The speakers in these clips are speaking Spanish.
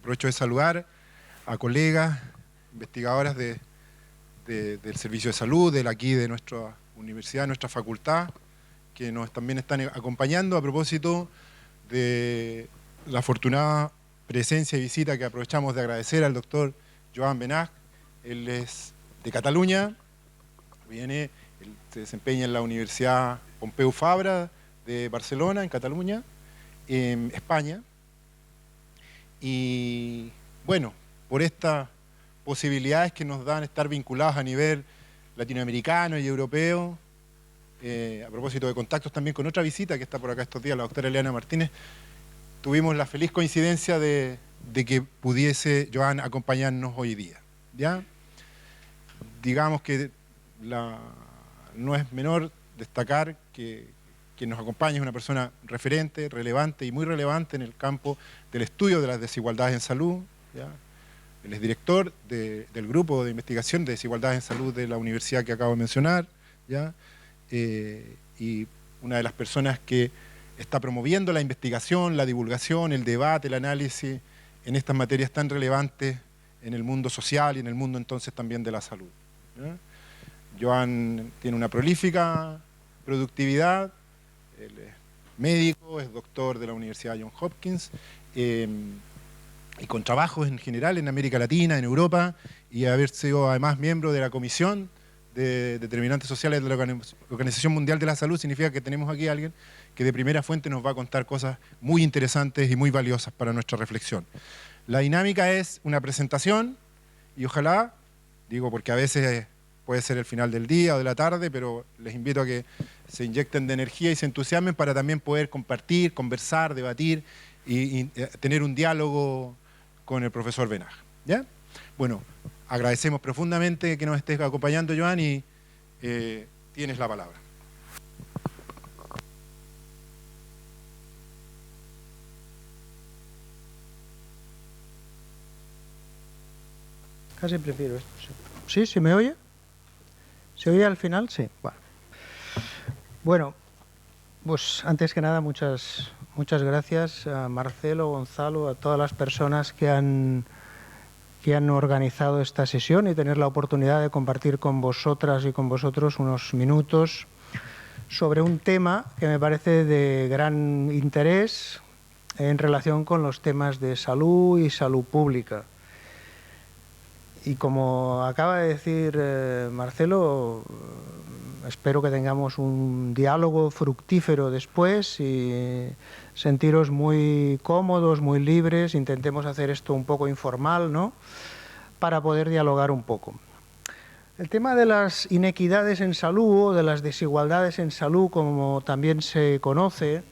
aprovecho de saludar a colegas, investigadoras del Servicio de Salud, aquí de nuestra universidad, nuestra facultad, que nos también están acompañando a propósito de la afortunada presencia y visita que aprovechamos de agradecer al doctor Joan Benach. Él es de Cataluña, él se desempeña en la Universidad Pompeu Fabra de Barcelona, en Cataluña, en España. Y bueno, por estas posibilidades que nos dan estar vinculados a nivel latinoamericano y europeo, a propósito de contactos también con otra visita que está por acá estos días, la doctora Eliana Martínez, tuvimos la feliz coincidencia de que pudiese Joan acompañarnos hoy día, ¿ya? Digamos que no es menor destacar que quien nos acompaña es una persona referente, relevante y muy relevante en el campo del estudio de las desigualdades en salud, ¿ya? Él es director del grupo de investigación de desigualdades en salud de la universidad que acabo de mencionar, ¿ya? Y una de las personas que está promoviendo la investigación, la divulgación, el debate, el análisis en estas materias tan relevantes en el mundo social y en el mundo entonces también de la salud, ¿ya? Joan tiene una prolífica productividad, él es médico, es doctor de la Universidad Johns Hopkins, y con trabajos en general en América Latina, en Europa, y haber sido además miembro de la Comisión de Determinantes Sociales de la Organización Mundial de la Salud, significa que tenemos aquí a alguien que de primera fuente nos va a contar cosas muy interesantes y muy valiosas para nuestra reflexión. La dinámica es una presentación, y ojalá, digo porque a veces puede ser el final del día o de la tarde, pero les invito a que se inyecten de energía y se entusiasmen para también poder compartir, conversar, debatir y tener un diálogo con el profesor Benach, ¿ya? Bueno, agradecemos profundamente que nos estés acompañando, Joan, y tienes la palabra. Casi prefiero esto. ¿Sí? ¿Se me oye? ¿Se oye al final? Sí. Vale. Bueno, pues antes que nada muchas gracias a Marcelo, Gonzalo, a todas las personas que han organizado esta sesión y tener la oportunidad de compartir con vosotras y con vosotros unos minutos sobre un tema que me parece de gran interés en relación con los temas de salud y salud pública. Y como acaba de decir Marcelo, espero que tengamos un diálogo fructífero después y sentiros muy cómodos, muy libres. Intentemos hacer esto un poco informal, ¿no?, para poder dialogar un poco. El tema de las inequidades en salud o de las desigualdades en salud, como también se conoce,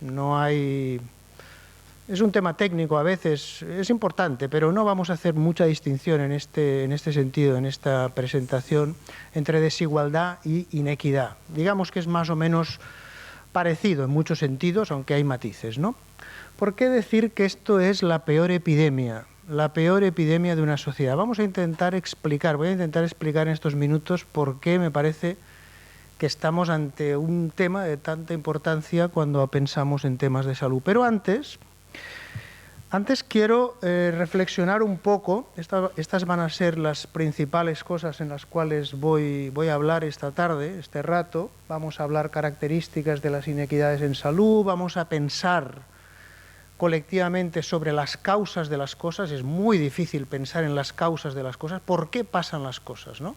es un tema técnico a veces, es importante, pero no vamos a hacer mucha distinción en este sentido, en esta presentación, entre desigualdad y inequidad. Digamos que es más o menos parecido en muchos sentidos, aunque hay matices, ¿no? ¿Por qué decir que esto es la peor epidemia de una sociedad? Voy a intentar explicar en estos minutos por qué me parece que estamos ante un tema de tanta importancia cuando pensamos en temas de salud. Pero antes quiero reflexionar un poco. Estas van a ser las principales cosas en las cuales voy a hablar esta tarde, este rato. Vamos a hablar características de las inequidades en salud, vamos a pensar colectivamente sobre las causas de las cosas. Es muy difícil pensar en las causas de las cosas. ¿Por qué pasan las cosas, no?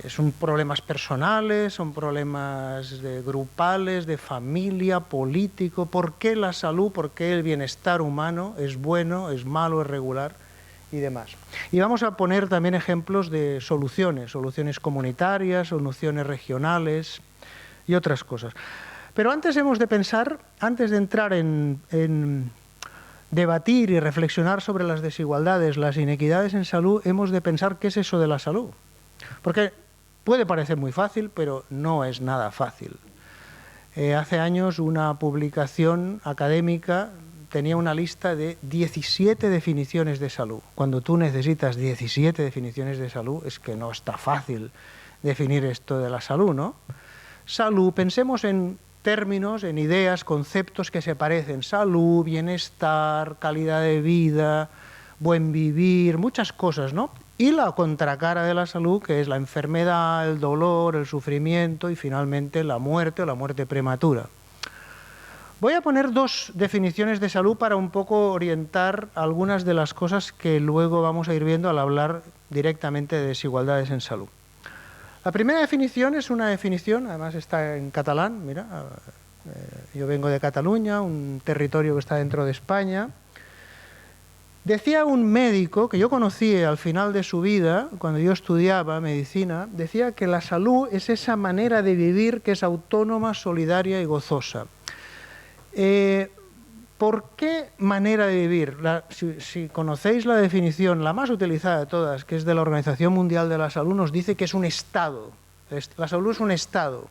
Son problemas personales, son problemas grupales, de familia, político. ¿Por qué la salud, por qué el bienestar humano es bueno, es malo, es regular y demás? Y vamos a poner también ejemplos de soluciones comunitarias, soluciones regionales y otras cosas. Pero antes hemos de pensar, antes de entrar en debatir y reflexionar sobre las desigualdades, las inequidades en salud, hemos de pensar qué es eso de la salud. Porque puede parecer muy fácil, pero no es nada fácil. Hace años una publicación académica tenía una lista de 17 definiciones de salud. Cuando tú necesitas 17 definiciones de salud, es que no está fácil definir esto de la salud, ¿no? Salud, pensemos en términos, en ideas, conceptos que se parecen. Salud, bienestar, calidad de vida, buen vivir, muchas cosas, ¿no? Y la contracara de la salud, que es la enfermedad, el dolor, el sufrimiento y finalmente la muerte o la muerte prematura. Voy a poner dos definiciones de salud para un poco orientar algunas de las cosas que luego vamos a ir viendo al hablar directamente de desigualdades en salud. La primera definición es una definición, además está en catalán, mira, yo vengo de Cataluña, un territorio que está dentro de España. Decía un médico que yo conocí al final de su vida, cuando yo estudiaba medicina, decía que la salud es esa manera de vivir que es autónoma, solidaria y gozosa. ¿Por qué manera de vivir? Si conocéis la definición, la más utilizada de todas, que es de la Organización Mundial de la Salud, nos dice que es un estado. La salud es un estado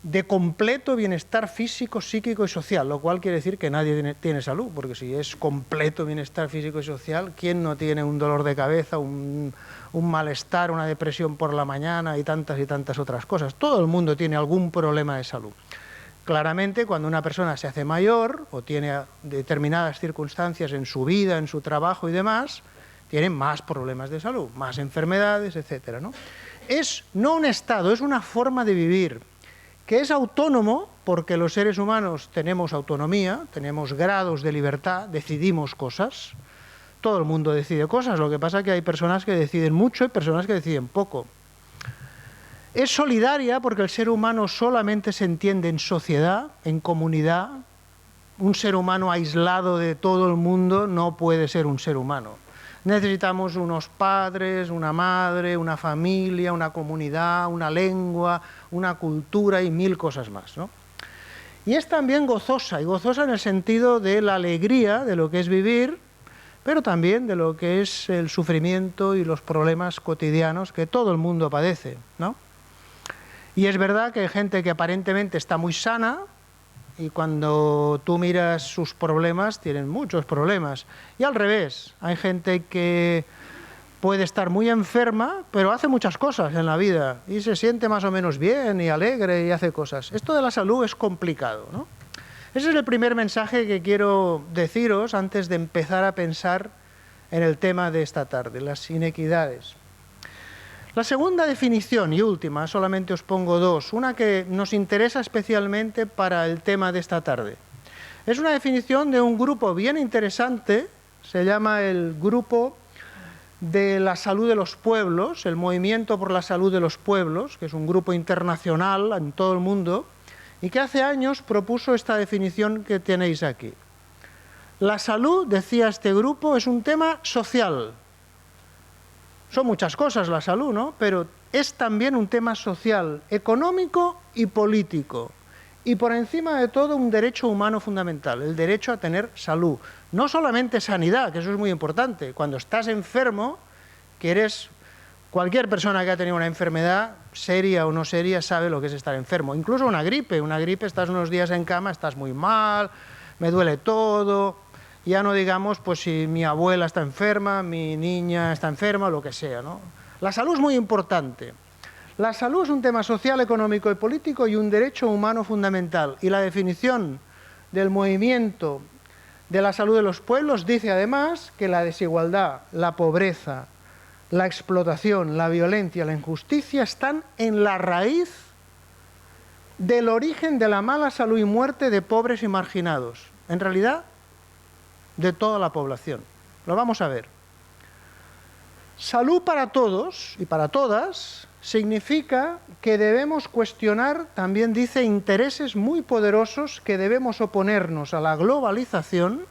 de completo bienestar físico, psíquico y social, lo cual quiere decir que nadie tiene salud, porque si es completo bienestar físico y social, ¿quién no tiene un dolor de cabeza, un malestar, una depresión por la mañana y tantas otras cosas? Todo el mundo tiene algún problema de salud. Claramente, cuando una persona se hace mayor o tiene determinadas circunstancias en su vida, en su trabajo y demás, tiene más problemas de salud, más enfermedades, etcétera, ¿no? Es no un estado, es una forma de vivir que es autónomo, porque los seres humanos tenemos autonomía, tenemos grados de libertad, decidimos cosas, todo el mundo decide cosas, lo que pasa es que hay personas que deciden mucho y personas que deciden poco. Es solidaria porque el ser humano solamente se entiende en sociedad, en comunidad. Un ser humano aislado de todo el mundo no puede ser un ser humano. Necesitamos unos padres, una madre, una familia, una comunidad, una lengua, una cultura y mil cosas más, ¿no? Y es también gozosa, y gozosa en el sentido de la alegría de lo que es vivir, pero también de lo que es el sufrimiento y los problemas cotidianos que todo el mundo padece, ¿no? Y es verdad que hay gente que aparentemente está muy sana y cuando tú miras sus problemas, tienen muchos problemas. Y al revés, hay gente que puede estar muy enferma, pero hace muchas cosas en la vida y se siente más o menos bien y alegre y hace cosas. Esto de la salud es complicado, ¿no? Ese es el primer mensaje que quiero deciros antes de empezar a pensar en el tema de esta tarde, las inequidades. La segunda definición y última, solamente os pongo dos, una que nos interesa especialmente para el tema de esta tarde. Es una definición de un grupo bien interesante, se llama el Grupo de la Salud de los Pueblos, el Movimiento por la Salud de los Pueblos, que es un grupo internacional en todo el mundo, y que hace años propuso esta definición que tenéis aquí. La salud, decía este grupo, es un tema social. Son muchas cosas la salud, ¿no? Pero es también un tema social, económico y político. Y por encima de todo un derecho humano fundamental, el derecho a tener salud. No solamente sanidad, que eso es muy importante. Cuando estás enfermo, que eres cualquier persona que ha tenido una enfermedad, seria o no seria, sabe lo que es estar enfermo. Incluso una gripe, estás unos días en cama, estás muy mal, me duele todo. Ya no digamos, pues si mi abuela está enferma, mi niña está enferma, lo que sea, ¿no? La salud es muy importante. La salud es un tema social, económico y político y un derecho humano fundamental. Y la definición del movimiento de la salud de los pueblos dice además que la desigualdad, la pobreza, la explotación, la violencia, la injusticia están en la raíz del origen de la mala salud y muerte de pobres y marginados. En realidad, de toda la población. Lo vamos a ver. Salud para todos y para todas significa que debemos cuestionar, también dice, intereses muy poderosos que debemos oponernos a la globalización.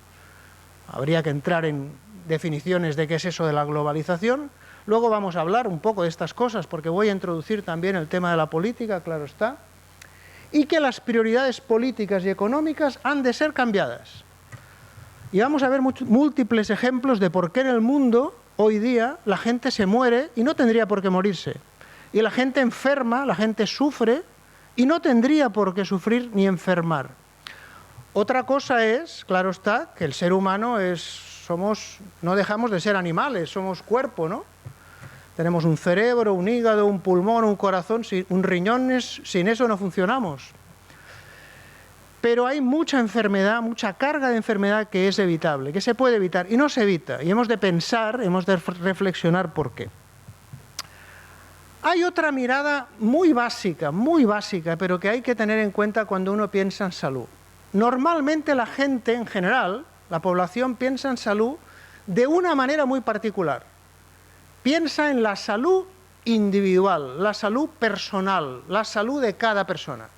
Habría que entrar en definiciones de qué es eso de la globalización. Luego vamos a hablar un poco de estas cosas porque voy a introducir también el tema de la política, claro está. Y que las prioridades políticas y económicas han de ser cambiadas. Y vamos a ver múltiples ejemplos de por qué en el mundo, hoy día, la gente se muere y no tendría por qué morirse. Y la gente enferma, la gente sufre y no tendría por qué sufrir ni enfermar. Otra cosa es, claro está, que el ser humano no dejamos de ser animales, somos cuerpo, ¿no? Tenemos un cerebro, un hígado, un pulmón, un corazón, un riñón, sin eso no funcionamos. pero hay mucha enfermedad, mucha carga de enfermedad que es evitable, que se puede evitar y no se evita. Y hemos de pensar, hemos de reflexionar por qué. Hay otra mirada muy básica, pero que hay que tener en cuenta cuando uno piensa en salud. Normalmente la gente en general, la población, piensa en salud de una manera muy particular. Piensa en la salud individual, la salud personal, la salud de cada persona.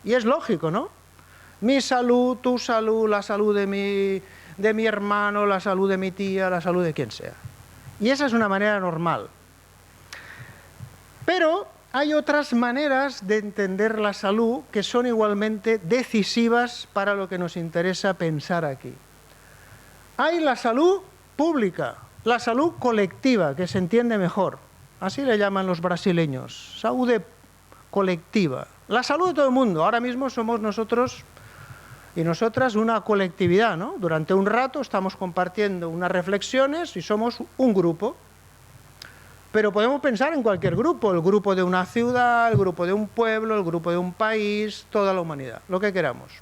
Y es lógico, ¿no? Mi salud, tu salud, la salud de mi hermano, la salud de mi tía, la salud de quien sea. Y esa es una manera normal. Pero hay otras maneras de entender la salud que son igualmente decisivas para lo que nos interesa pensar aquí. Hay la salud pública, la salud colectiva, que se entiende mejor. Así le llaman los brasileños, salud colectiva. La salud de todo el mundo. Ahora mismo somos nosotros y nosotras una colectividad, ¿no? Durante un rato estamos compartiendo unas reflexiones y somos un grupo. Pero podemos pensar en cualquier grupo, el grupo de una ciudad, el grupo de un pueblo, el grupo de un país, toda la humanidad, lo que queramos.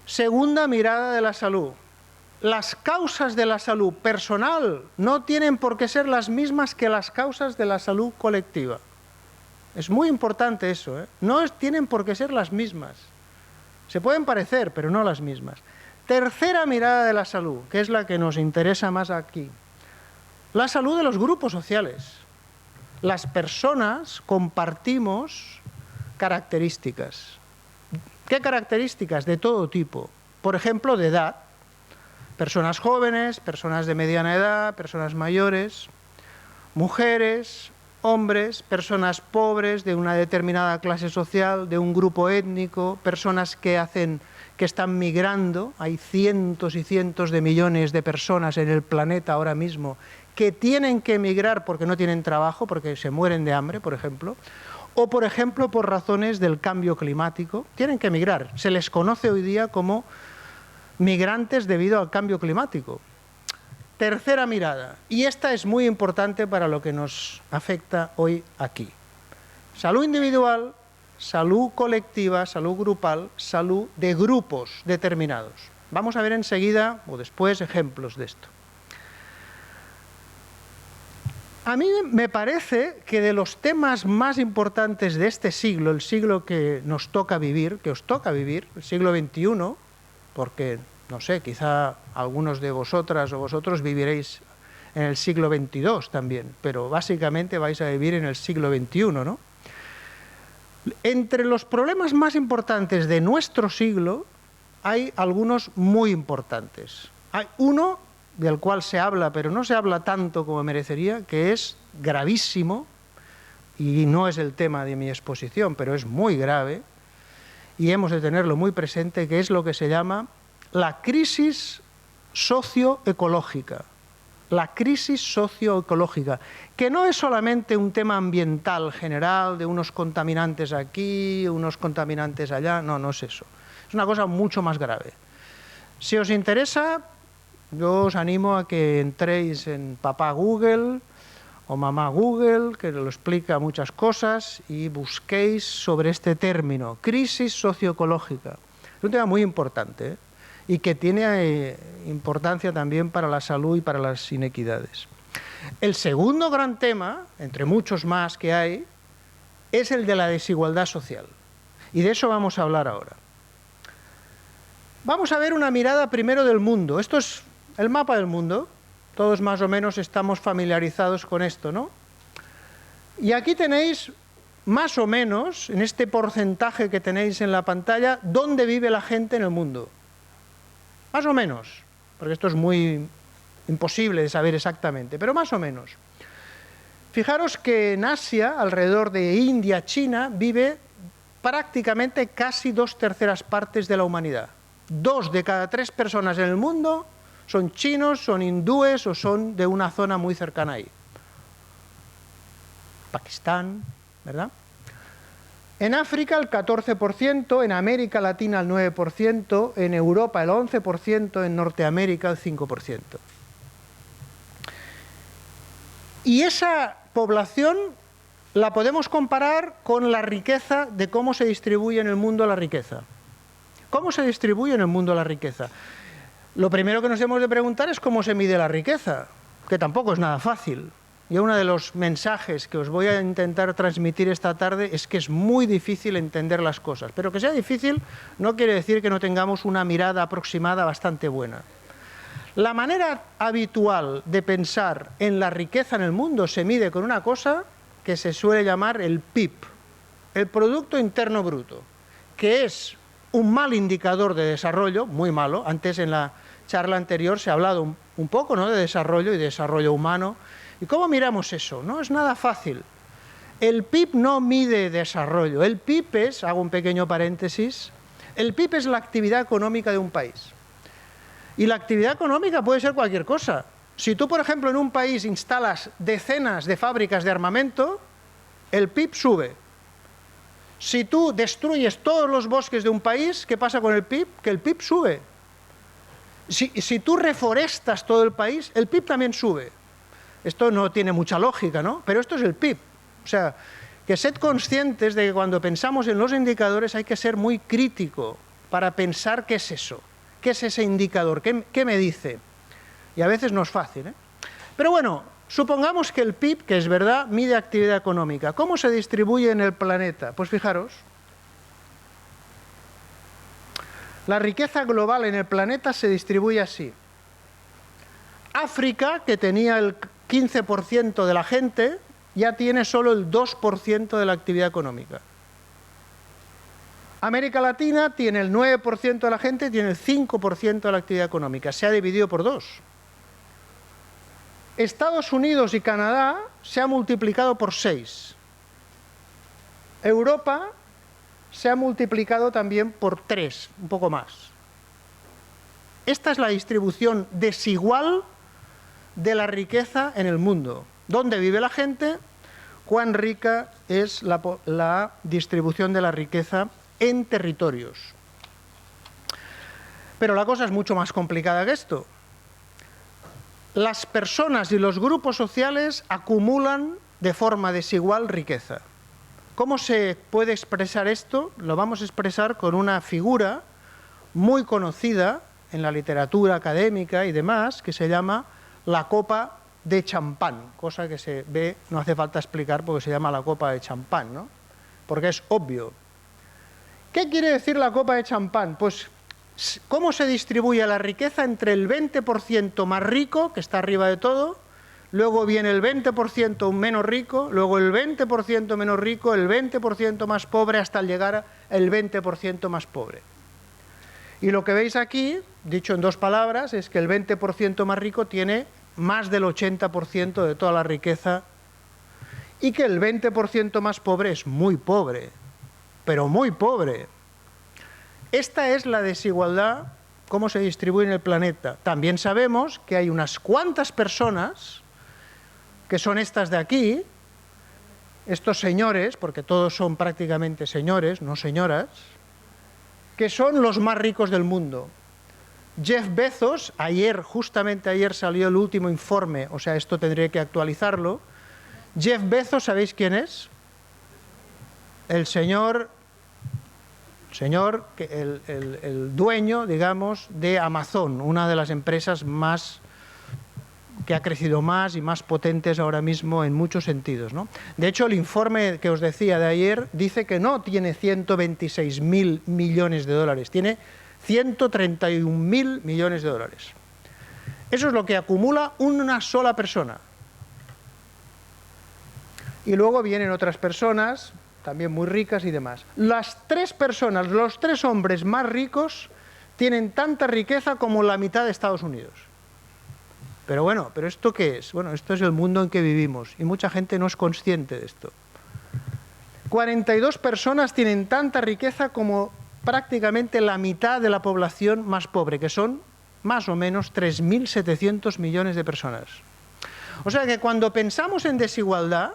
Segunda mirada de la salud. Las causas de la salud personal no tienen por qué ser las mismas que las causas de la salud colectiva. Es muy importante eso, ¿eh? No tienen por qué ser las mismas. Se pueden parecer, pero no las mismas. Tercera mirada de la salud, que es la que nos interesa más aquí. La salud de los grupos sociales. Las personas compartimos características. ¿Qué características? De todo tipo. Por ejemplo, de edad. Personas jóvenes, personas de mediana edad, personas mayores, mujeres, hombres, personas pobres de una determinada clase social, de un grupo étnico, personas que están migrando. Hay cientos y cientos de millones de personas en el planeta ahora mismo que tienen que emigrar porque no tienen trabajo, porque se mueren de hambre, por ejemplo, o por ejemplo por razones del cambio climático, tienen que emigrar. Se les conoce hoy día como migrantes debido al cambio climático. Tercera mirada, y esta es muy importante para lo que nos afecta hoy aquí. Salud individual, salud colectiva, salud grupal, salud de grupos determinados. Vamos a ver enseguida o después ejemplos de esto. A mí me parece que de los temas más importantes de este siglo, el siglo que nos toca vivir, que os toca vivir, el siglo XXI, porque, no sé, quizá algunos de vosotras o vosotros viviréis en el siglo XXII también, pero básicamente vais a vivir en el siglo XXI, ¿no? Entre los problemas más importantes de nuestro siglo hay algunos muy importantes. Hay uno del cual se habla, pero no se habla tanto como merecería, que es gravísimo, y no es el tema de mi exposición, pero es muy grave, y hemos de tenerlo muy presente, que es lo que se llama la crisis socioecológica. La crisis socioecológica, que no es solamente un tema ambiental general, de unos contaminantes aquí, unos contaminantes allá, no, no es eso. Es una cosa mucho más grave. Si os interesa, yo os animo a que entréis en papá Google o mamá Google, que lo explica muchas cosas, y busquéis sobre este término, crisis socioecológica. Es un tema muy importante, ¿eh? Y que tiene importancia también para la salud y para las inequidades. El segundo gran tema, entre muchos más que hay, es el de la desigualdad social. Y de eso vamos a hablar ahora. Vamos a ver una mirada primero del mundo. Esto es el mapa del mundo. Todos más o menos estamos familiarizados con esto, ¿no? Y aquí tenéis, más o menos, en este porcentaje que tenéis en la pantalla, dónde vive la gente en el mundo. Más o menos, porque esto es muy imposible de saber exactamente, pero más o menos. Fijaros que en Asia, alrededor de India, China, vive prácticamente casi 2/3 partes de la humanidad. 2 de cada 3 personas en el mundo son chinos, son hindúes o son de una zona muy cercana ahí. Pakistán, ¿verdad? En África el 14%, en América Latina el 9%, en Europa el 11%, en Norteamérica el 5%. Y esa población la podemos comparar con la riqueza, de cómo se distribuye en el mundo la riqueza. ¿Cómo se distribuye en el mundo la riqueza? Lo primero que nos hemos de preguntar es cómo se mide la riqueza, que tampoco es nada fácil. Y uno de los mensajes que os voy a intentar transmitir esta tarde es que es muy difícil entender las cosas. Pero que sea difícil no quiere decir que no tengamos una mirada aproximada bastante buena. La manera habitual de pensar en la riqueza en el mundo se mide con una cosa que se suele llamar el PIB, el Producto Interno Bruto, que es un mal indicador de desarrollo, muy malo. Antes en la charla anterior se ha hablado un poco, ¿no?, de desarrollo y desarrollo humano. ¿Y cómo miramos eso? No es nada fácil. El PIB no mide desarrollo. El PIB es, hago un pequeño paréntesis, el PIB es la actividad económica de un país. Y la actividad económica puede ser cualquier cosa. Si tú, por ejemplo, en un país instalas decenas de fábricas de armamento, el PIB sube. Si tú destruyes todos los bosques de un país, ¿qué pasa con el PIB? Que el PIB sube. Si tú reforestas todo el país, el PIB también sube. Esto no tiene mucha lógica, ¿no? Pero esto es el PIB. O sea, que sed conscientes de que cuando pensamos en los indicadores hay que ser muy crítico para pensar qué es eso, qué es ese indicador, qué me dice. Y a veces no es fácil, ¿eh? Pero bueno, supongamos que el PIB, que es verdad, mide actividad económica. ¿Cómo se distribuye en el planeta? Pues fijaros, la riqueza global en el planeta se distribuye así. África, que tenía el 15% de la gente, ya tiene solo el 2% de la actividad económica. América Latina tiene el 9% de la gente, tiene el 5% de la actividad económica. Se ha dividido por 2. Estados Unidos y Canadá se ha multiplicado por 6. Europa se ha multiplicado también por 3, un poco más. Esta es la distribución desigual de la riqueza en el mundo. ¿Dónde vive la gente? Cuán rica es la distribución de la riqueza en territorios. Pero la cosa es mucho más complicada que esto. Las personas y los grupos sociales acumulan de forma desigual riqueza. ¿Cómo se puede expresar esto? Lo vamos a expresar con una figura muy conocida en la literatura académica y demás, que se llama la copa de champán, cosa que se ve, no hace falta explicar porque se llama la copa de champán, ¿no? Porque es obvio. ¿Qué quiere decir la copa de champán? Pues, ¿cómo se distribuye la riqueza entre el 20% más rico, que está arriba de todo, luego viene el 20% menos rico, luego el 20% menos rico, el 20% más pobre, hasta llegar al 20% más pobre? Y lo que veis aquí, dicho en dos palabras, es que el 20% más rico tiene más del 80% de toda la riqueza y que el 20% más pobre es muy pobre, pero muy pobre. Esta es la desigualdad, cómo se distribuye en el planeta. También sabemos que hay unas cuantas personas, que son estas de aquí, estos señores, porque todos son prácticamente señores, no señoras, que son los más ricos del mundo. Jeff Bezos, justamente ayer salió el último informe, o sea, esto tendré que actualizarlo. Jeff Bezos, ¿sabéis quién es? El el dueño, digamos, de Amazon, una de las empresas que ha crecido más y más potentes ahora mismo en muchos sentidos, ¿no? De hecho, el informe que os decía de ayer dice que no tiene 126.000 millones de dólares, tiene 131.000 millones de dólares. Eso es lo que acumula una sola persona. Y luego vienen otras personas, también muy ricas y demás. Las tres personas, los tres hombres más ricos, tienen tanta riqueza como la mitad de Estados Unidos. Pero bueno, ¿pero esto qué es? Bueno, esto es el mundo en que vivimos y mucha gente no es consciente de esto. 42 personas tienen tanta riqueza como prácticamente la mitad de la población más pobre, que son más o menos 3.700 millones de personas. O sea que cuando pensamos en desigualdad,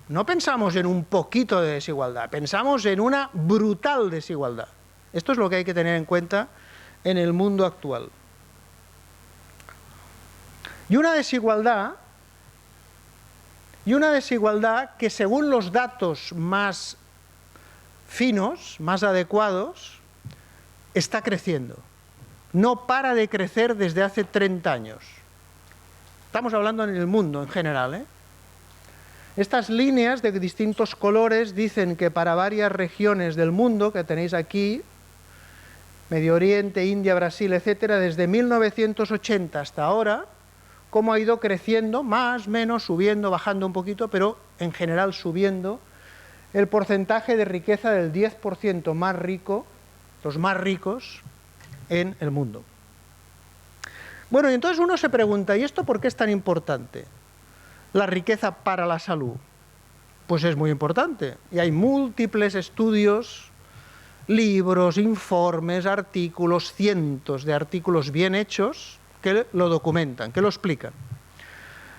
no pensamos en un poquito de desigualdad, pensamos en una brutal desigualdad. Esto es lo que hay que tener en cuenta en el mundo actual. Y una desigualdad que según los datos más finos, más adecuados, está creciendo. No para de crecer desde hace 30 años. Estamos hablando en el mundo en general, ¿eh? Estas líneas de distintos colores dicen que para varias regiones del mundo, que tenéis aquí, Medio Oriente, India, Brasil, etcétera, desde 1980 hasta ahora, cómo ha ido creciendo, más, menos, subiendo, bajando un poquito, pero en general subiendo, el porcentaje de riqueza del 10% más rico, los más ricos, en el mundo. Bueno, y entonces uno se pregunta, ¿y esto por qué es tan importante? La riqueza para la salud. Pues es muy importante. Y hay múltiples estudios, libros, informes, artículos, cientos de artículos bien hechos que lo documentan, que lo explican.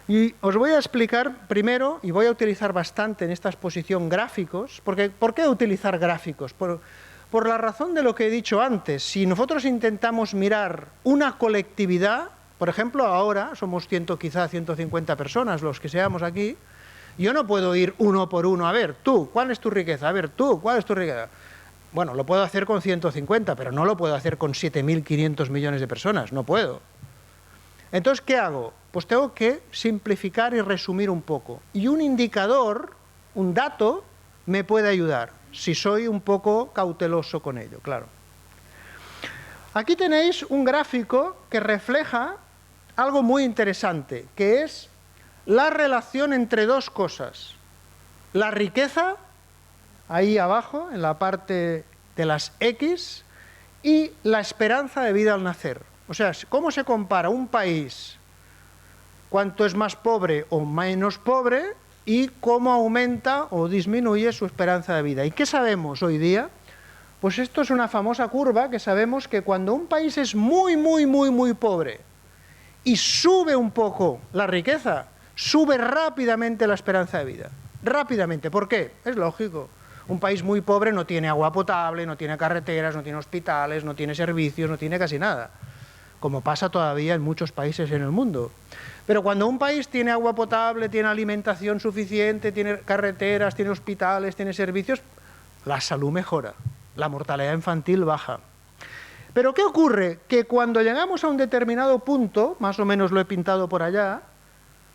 Y os voy a explicar primero, y voy a utilizar bastante en esta exposición gráficos, porque ¿por qué utilizar gráficos? Por la razón de lo que he dicho antes. Si nosotros intentamos mirar una colectividad, por ejemplo, ahora somos quizá 150 personas los que seamos aquí, yo no puedo ir uno por uno, a ver, tú, ¿cuál es tu riqueza? A ver, tú, ¿cuál es tu riqueza? Bueno, lo puedo hacer con 150, pero no lo puedo hacer con 7.500 millones de personas, no puedo. Entonces, ¿qué hago? Pues tengo que simplificar y resumir un poco. Y un indicador, un dato, me puede ayudar, si soy un poco cauteloso con ello, claro. Aquí tenéis un gráfico que refleja algo muy interesante, que es la relación entre dos cosas. La riqueza, ahí abajo, en la parte de las X, y la esperanza de vida al nacer. O sea, ¿cómo se compara un país, cuánto es más pobre o menos pobre, y cómo aumenta o disminuye su esperanza de vida? ¿Y qué sabemos hoy día? Pues esto es una famosa curva que sabemos que cuando un país es muy pobre y sube un poco la riqueza, sube rápidamente la esperanza de vida. Rápidamente. ¿Por qué? Es lógico. Un país muy pobre no tiene agua potable, no tiene carreteras, no tiene hospitales, no tiene servicios, no tiene casi nada, como pasa todavía en muchos países en el mundo. Pero cuando un país tiene agua potable, tiene alimentación suficiente, tiene carreteras, tiene hospitales, tiene servicios, la salud mejora, la mortalidad infantil baja. Pero ¿qué ocurre? Que cuando llegamos a un determinado punto, más o menos lo he pintado por allá,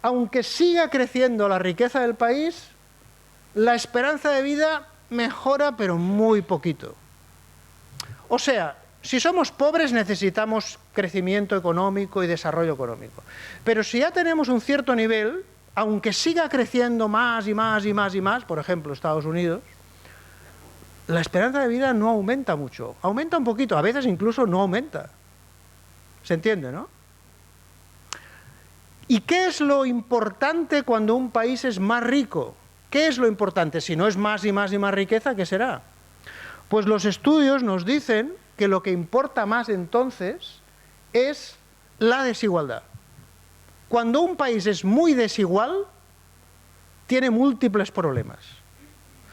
aunque siga creciendo la riqueza del país, la esperanza de vida mejora, pero muy poquito. O sea, si somos pobres necesitamos crecimiento económico y desarrollo económico. Pero si ya tenemos un cierto nivel, aunque siga creciendo más y más y más y más, por ejemplo, Estados Unidos, la esperanza de vida no aumenta mucho. Aumenta un poquito, a veces incluso no aumenta. ¿Se entiende, no? ¿Y qué es lo importante cuando un país es más rico? ¿Qué es lo importante? Si no es más y más y más riqueza, ¿qué será? Pues los estudios nos dicen que lo que importa más entonces es la desigualdad. Cuando un país es muy desigual, tiene múltiples problemas.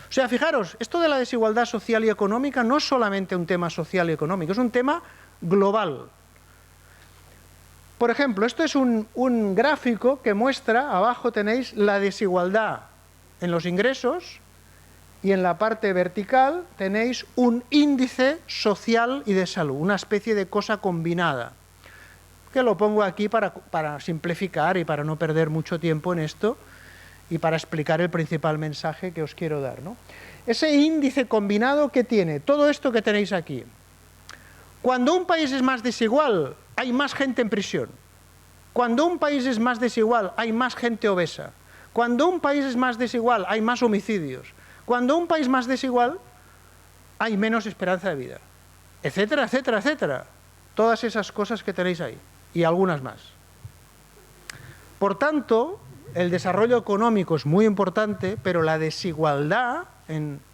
O sea, fijaros, esto de la desigualdad social y económica no es solamente un tema social y económico, es un tema global. Por ejemplo, esto es un gráfico que muestra, abajo tenéis la desigualdad en los ingresos, y en la parte vertical tenéis un índice social y de salud, una especie de cosa combinada, que lo pongo aquí para simplificar y para no perder mucho tiempo en esto, y para explicar el principal mensaje que os quiero dar, ¿no? Ese índice combinado, ¿qué tiene? Todo esto que tenéis aquí. Cuando un país es más desigual, hay más gente en prisión. Cuando un país es más desigual, hay más gente obesa. Cuando un país es más desigual, hay más homicidios. Cuando un país es más desigual, hay menos esperanza de vida. Etcétera, etcétera, etcétera. Todas esas cosas que tenéis ahí. Y algunas más. Por tanto, el desarrollo económico es muy importante, pero la desigualdad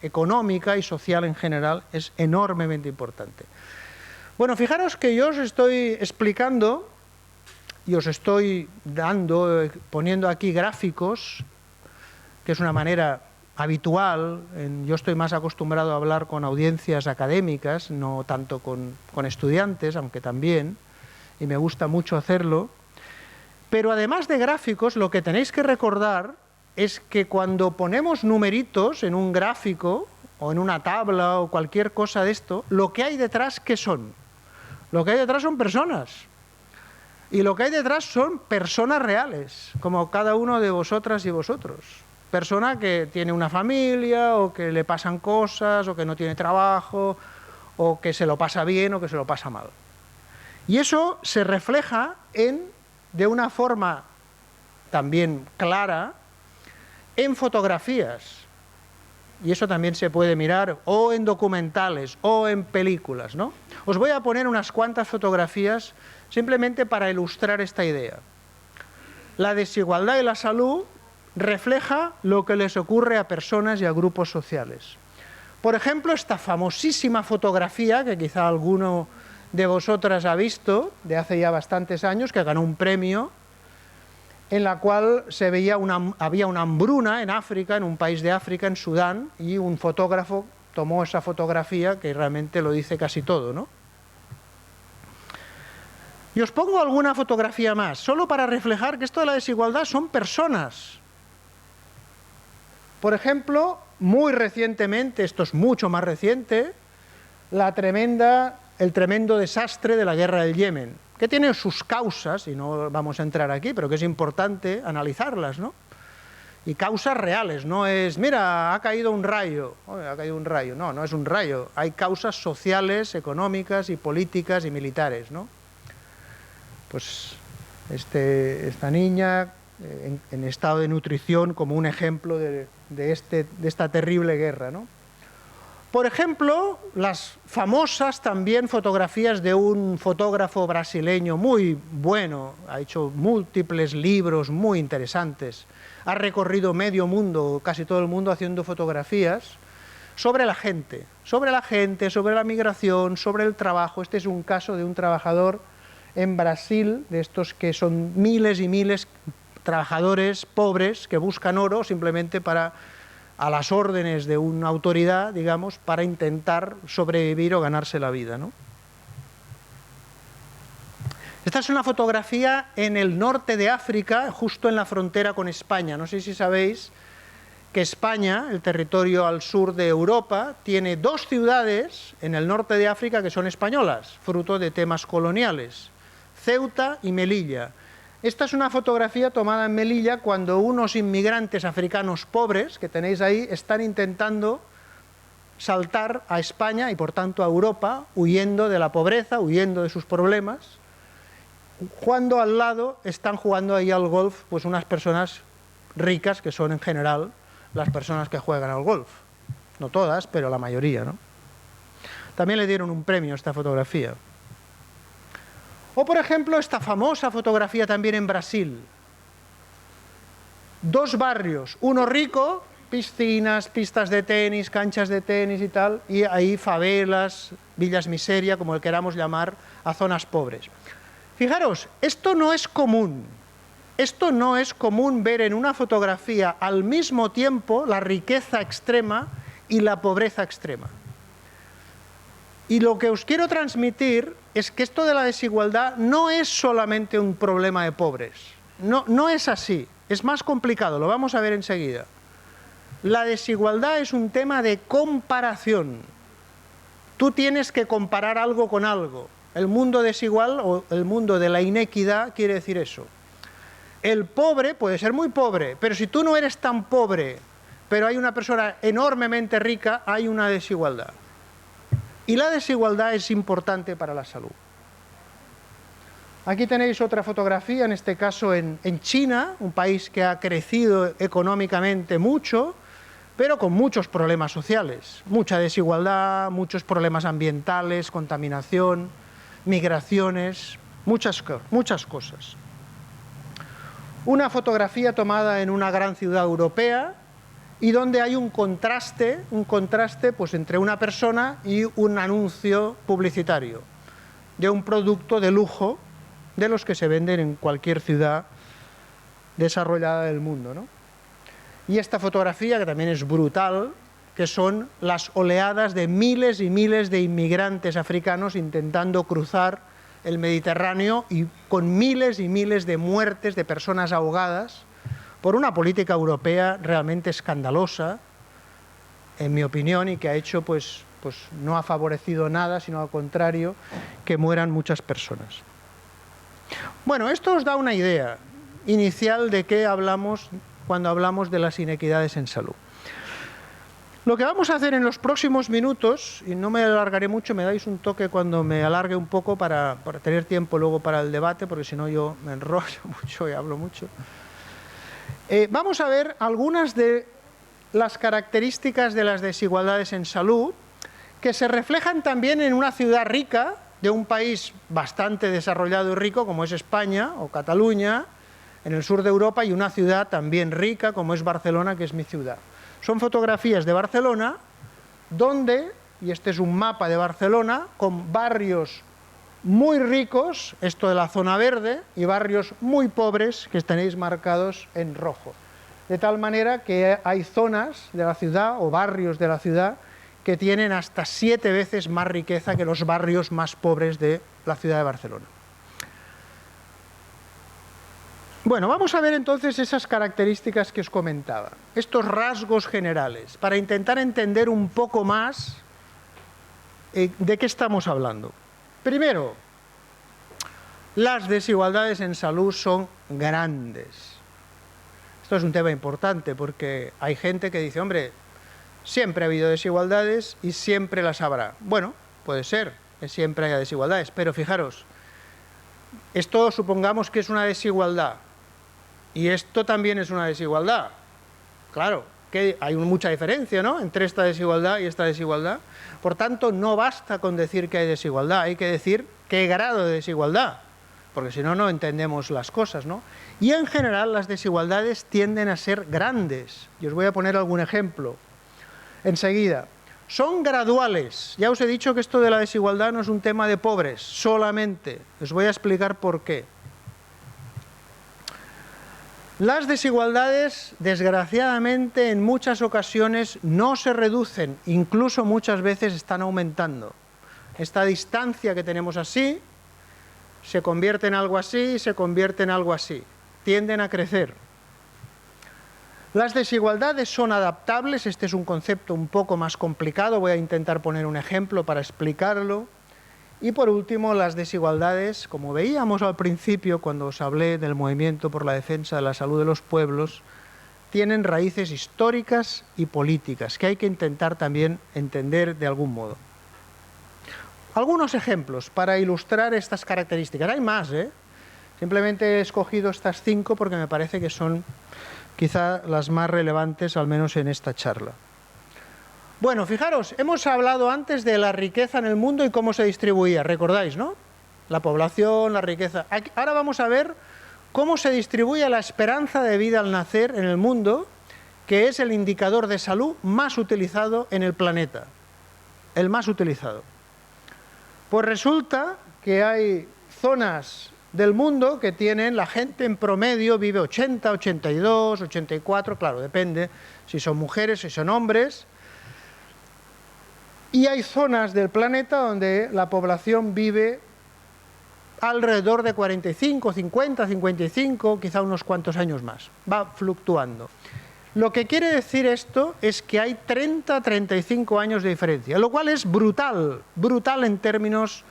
económica y social en general es enormemente importante. Bueno, fijaros que yo os estoy explicando y os estoy poniendo aquí gráficos, que es una manera habitual. Yo estoy más acostumbrado a hablar con audiencias académicas, no tanto con estudiantes, aunque también, y me gusta mucho hacerlo. Pero además de gráficos, lo que tenéis que recordar es que cuando ponemos numeritos en un gráfico, o en una tabla o cualquier cosa de esto, lo que hay detrás, ¿qué son? Lo que hay detrás son personas. Y lo que hay detrás son personas reales, como cada uno de vosotras y vosotros. Persona que tiene una familia, o que le pasan cosas, o que no tiene trabajo, o que se lo pasa bien o que se lo pasa mal. Y eso se refleja de una forma también clara en fotografías. Y eso también se puede mirar o en documentales o en películas, ¿no? Os voy a poner unas cuantas fotografías simplemente para ilustrar esta idea. La desigualdad y la salud refleja lo que les ocurre a personas y a grupos sociales. Por ejemplo, esta famosísima fotografía, que quizá alguno de vosotras ha visto, de hace ya bastantes años, que ganó un premio, en la cual se veía había una hambruna en África, en un país de África, en Sudán, y un fotógrafo tomó esa fotografía que realmente lo dice casi todo, ¿no? Y os pongo alguna fotografía más, solo para reflejar que esto de la desigualdad son personas. Por ejemplo, muy recientemente, esto es mucho más reciente, el tremendo desastre de la guerra del Yemen, que tiene sus causas, y no vamos a entrar aquí, pero que es importante analizarlas, ¿no? Y causas reales, no es, mira, ha caído un rayo, no, no es un rayo, hay causas sociales, económicas y políticas y militares, ¿no? Pues esta niña en estado de nutrición como un ejemplo de esta terrible guerra, ¿no? Por ejemplo, las famosas también fotografías de un fotógrafo brasileño muy bueno, ha hecho múltiples libros muy interesantes, ha recorrido medio mundo, casi todo el mundo, haciendo fotografías sobre la gente, sobre la migración, sobre el trabajo. Este es un caso de un trabajador en Brasil, de estos que son miles y miles trabajadores pobres que buscan oro simplemente a las órdenes de una autoridad, digamos, para intentar sobrevivir o ganarse la vida, ¿no? Esta es una fotografía en el norte de África, justo en la frontera con España. No sé si sabéis que España, el territorio al sur de Europa, tiene dos ciudades en el norte de África que son españolas, fruto de temas coloniales, Ceuta y Melilla. Esta es una fotografía tomada en Melilla cuando unos inmigrantes africanos pobres, que tenéis ahí, están intentando saltar a España y por tanto a Europa, huyendo de la pobreza, huyendo de sus problemas, cuando al lado están jugando ahí al golf pues unas personas ricas, que son en general las personas que juegan al golf. No todas, pero la mayoría, ¿no? También le dieron un premio a esta fotografía. O, por ejemplo, esta famosa fotografía también en Brasil. Dos barrios, uno rico, piscinas, pistas de tenis, canchas de tenis y tal, y ahí favelas, villas miseria, como le queramos llamar, a zonas pobres. Fijaros, esto no es común. Esto no es común ver en una fotografía al mismo tiempo la riqueza extrema y la pobreza extrema. Y lo que os quiero transmitir es que esto de la desigualdad no es solamente un problema de pobres. No es así, es más complicado, lo vamos a ver enseguida. La desigualdad es un tema de comparación. Tú tienes que comparar algo con algo. El mundo desigual o el mundo de la inequidad quiere decir eso. El pobre puede ser muy pobre, pero si tú no eres tan pobre, pero hay una persona enormemente rica, hay una desigualdad. Y la desigualdad es importante para la salud. Aquí tenéis otra fotografía, en este caso en China, un país que ha crecido económicamente mucho, pero con muchos problemas sociales. Mucha desigualdad, muchos problemas ambientales, contaminación, migraciones, muchas cosas. Una fotografía tomada en una gran ciudad europea, y donde hay un contraste pues, entre una persona y un anuncio publicitario de un producto de lujo de los que se venden en cualquier ciudad desarrollada del mundo, ¿no? Y esta fotografía, que también es brutal, que son las oleadas de miles y miles de inmigrantes africanos intentando cruzar el Mediterráneo y con miles y miles de muertes de personas ahogadas por una política europea realmente escandalosa en mi opinión, y que ha hecho, pues no ha favorecido nada, sino al contrario, que mueran muchas personas. Bueno, esto os da una idea inicial de qué hablamos cuando hablamos de las inequidades en salud. Lo que vamos a hacer en los próximos minutos, y no me alargaré mucho, me dais un toque cuando me alargue un poco para tener tiempo luego para el debate, porque si no yo me enrollo mucho y hablo mucho. Vamos a ver algunas de las características de las desigualdades en salud que se reflejan también en una ciudad rica de un país bastante desarrollado y rico como es España o Cataluña, en el sur de Europa, y una ciudad también rica como es Barcelona, que es mi ciudad. Son fotografías de Barcelona donde, y este es un mapa de Barcelona, con barrios muy ricos, esto de la zona verde, y barrios muy pobres que tenéis marcados en rojo. De tal manera que hay zonas de la ciudad o barrios de la ciudad que tienen hasta 7 veces más riqueza que los barrios más pobres de la ciudad de Barcelona. Bueno, vamos a ver entonces esas características que os comentaba, estos rasgos generales, para intentar entender un poco más de qué estamos hablando. Primero, las desigualdades en salud son grandes. Esto es un tema importante porque hay gente que dice, hombre, siempre ha habido desigualdades y siempre las habrá. Bueno, puede ser que siempre haya desigualdades, pero fijaros, esto supongamos que es una desigualdad y esto también es una desigualdad. Claro, que hay mucha diferencia, ¿no?, entre esta desigualdad y esta desigualdad. Por tanto, no basta con decir que hay desigualdad, hay que decir qué grado de desigualdad, porque si no, no entendemos las cosas, ¿no? Y en general las desigualdades tienden a ser grandes. Y os voy a poner algún ejemplo enseguida. Son graduales. Ya os he dicho que esto de la desigualdad no es un tema de pobres solamente. Os voy a explicar por qué. Las desigualdades, desgraciadamente, en muchas ocasiones no se reducen, incluso muchas veces están aumentando. Esta distancia que tenemos así, se convierte en algo así, se convierte en algo así. Tienden a crecer. Las desigualdades son adaptables, este es un concepto un poco más complicado, voy a intentar poner un ejemplo para explicarlo. Y por último, las desigualdades, como veíamos al principio cuando os hablé del movimiento por la defensa de la salud de los pueblos, tienen raíces históricas y políticas que hay que intentar también entender de algún modo. Algunos ejemplos para ilustrar estas características. Hay más, Simplemente he escogido estas 5 porque me parece que son quizá las más relevantes, al menos en esta charla. Bueno, fijaros, hemos hablado antes de la riqueza en el mundo y cómo se distribuía, ¿recordáis, no? La población, la riqueza. Ahora vamos a ver cómo se distribuye la esperanza de vida al nacer en el mundo, que es el indicador de salud más utilizado en el planeta. El más utilizado. Pues resulta que hay zonas del mundo que tienen, la gente en promedio vive 80, 82, 84, claro, depende si son mujeres, si son hombres. Y hay zonas del planeta donde la población vive alrededor de 45, 50, 55, quizá unos cuantos años más. Va fluctuando. Lo que quiere decir esto es que hay 30, 35 años de diferencia, lo cual es brutal, brutal en términos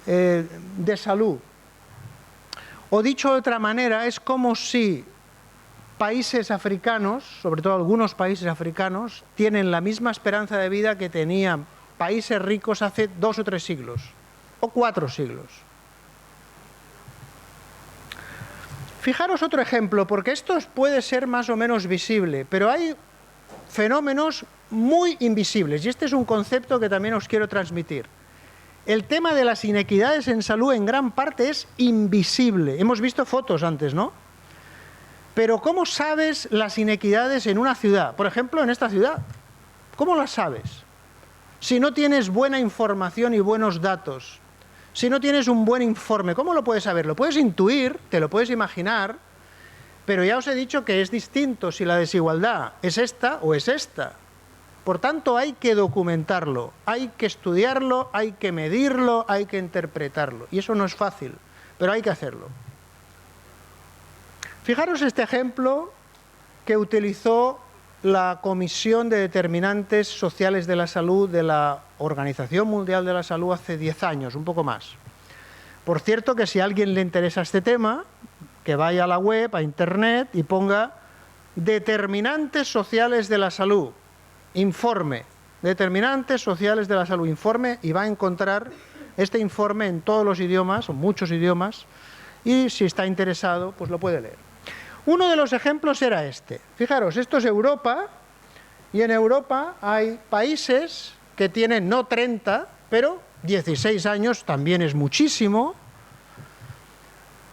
de salud. O dicho de otra manera, es como si países africanos, sobre todo algunos países africanos, tienen la misma esperanza de vida que tenían países ricos hace 2 o 3 siglos, o 4 siglos. Fijaros otro ejemplo, porque esto puede ser más o menos visible, pero hay fenómenos muy invisibles, y este es un concepto que también os quiero transmitir. El tema de las inequidades en salud en gran parte es invisible. Hemos visto fotos antes, ¿no? Pero ¿cómo sabes las inequidades en una ciudad? Por ejemplo, en esta ciudad. ¿Cómo las sabes? Si no tienes buena información y buenos datos, si no tienes un buen informe, ¿cómo lo puedes saber? Lo puedes intuir, te lo puedes imaginar, pero ya os he dicho que es distinto si la desigualdad es esta o es esta. Por tanto, hay que documentarlo, hay que estudiarlo, hay que medirlo, hay que interpretarlo. Y eso no es fácil, pero hay que hacerlo. Fijaros este ejemplo que utilizó la Comisión de Determinantes Sociales de la Salud de la Organización Mundial de la Salud hace 10 años, un poco más. Por cierto, que si a alguien le interesa este tema, que vaya a la web, a internet y ponga Determinantes Sociales de la Salud, informe, Determinantes Sociales de la Salud, informe, y va a encontrar este informe en todos los idiomas, o muchos idiomas, y si está interesado, pues lo puede leer. Uno de los ejemplos era este. Fijaros, esto es Europa, y en Europa hay países que tienen no 30, pero 16 años, también es muchísimo,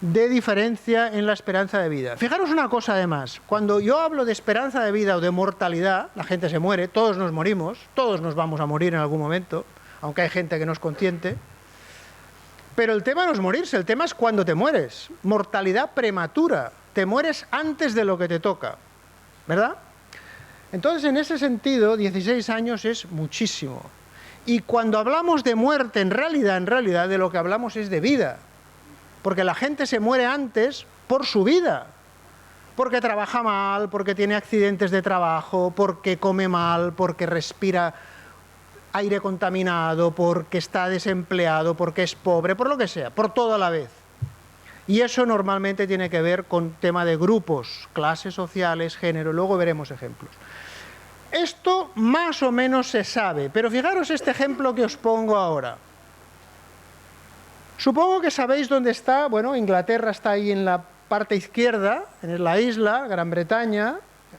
de diferencia en la esperanza de vida. Fijaros una cosa además, cuando yo hablo de esperanza de vida o de mortalidad, la gente se muere, todos nos morimos, todos nos vamos a morir en algún momento, aunque hay gente que no es consciente, pero el tema no es morirse, el tema es cuando te mueres. Mortalidad prematura, te mueres antes de lo que te toca, ¿verdad? Entonces, en ese sentido, 16 años es muchísimo. Y cuando hablamos de muerte, en realidad, de lo que hablamos es de vida. Porque la gente se muere antes por su vida. Porque trabaja mal, porque tiene accidentes de trabajo, porque come mal, porque respira aire contaminado, porque está desempleado, porque es pobre, por lo que sea, por todo a la vez. Y eso normalmente tiene que ver con tema de grupos, clases sociales, género, luego veremos ejemplos. Esto más o menos se sabe, pero fijaros este ejemplo que os pongo ahora. Supongo que sabéis dónde está, bueno, Inglaterra está ahí en la parte izquierda, en la isla, Gran Bretaña,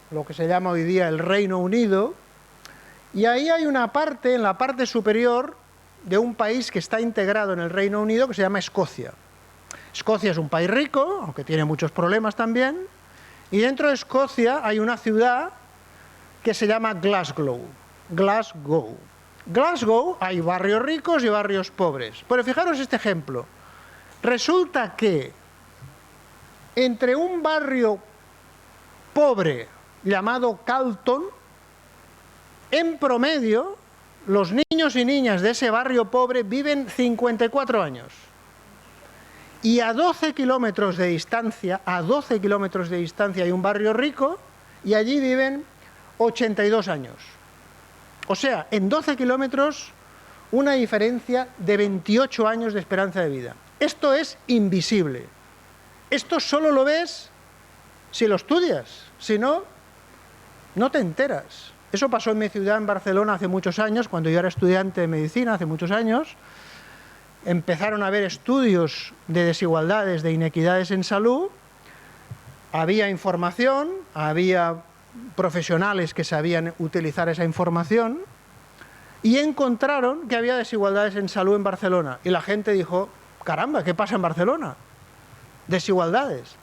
lo que se llama hoy día el Reino Unido, y ahí hay una parte, en la parte superior, de un país que está integrado en el Reino Unido, que se llama Escocia. Escocia es un país rico, aunque tiene muchos problemas también, y dentro de Escocia hay una ciudad que se llama Glasgow. Glasgow. Glasgow hay barrios ricos y barrios pobres. Pero fijaros este ejemplo. Resulta que entre un barrio pobre llamado Calton, en promedio, los niños y niñas de ese barrio pobre viven 54 años. Y a 12 kilómetros de distancia, hay un barrio rico y allí viven 82 años. O sea, en 12 kilómetros, una diferencia de 28 años de esperanza de vida. Esto es invisible. Esto solo lo ves si lo estudias. Si no, no te enteras. Eso pasó en mi ciudad, en Barcelona, hace muchos años, cuando yo era estudiante de medicina, hace muchos años. Empezaron a haber estudios de desigualdades, de inequidades en salud. Había información, había profesionales que sabían utilizar esa información y encontraron que había desigualdades en salud en Barcelona. Y la gente dijo, caramba, ¿qué pasa en Barcelona? Desigualdades.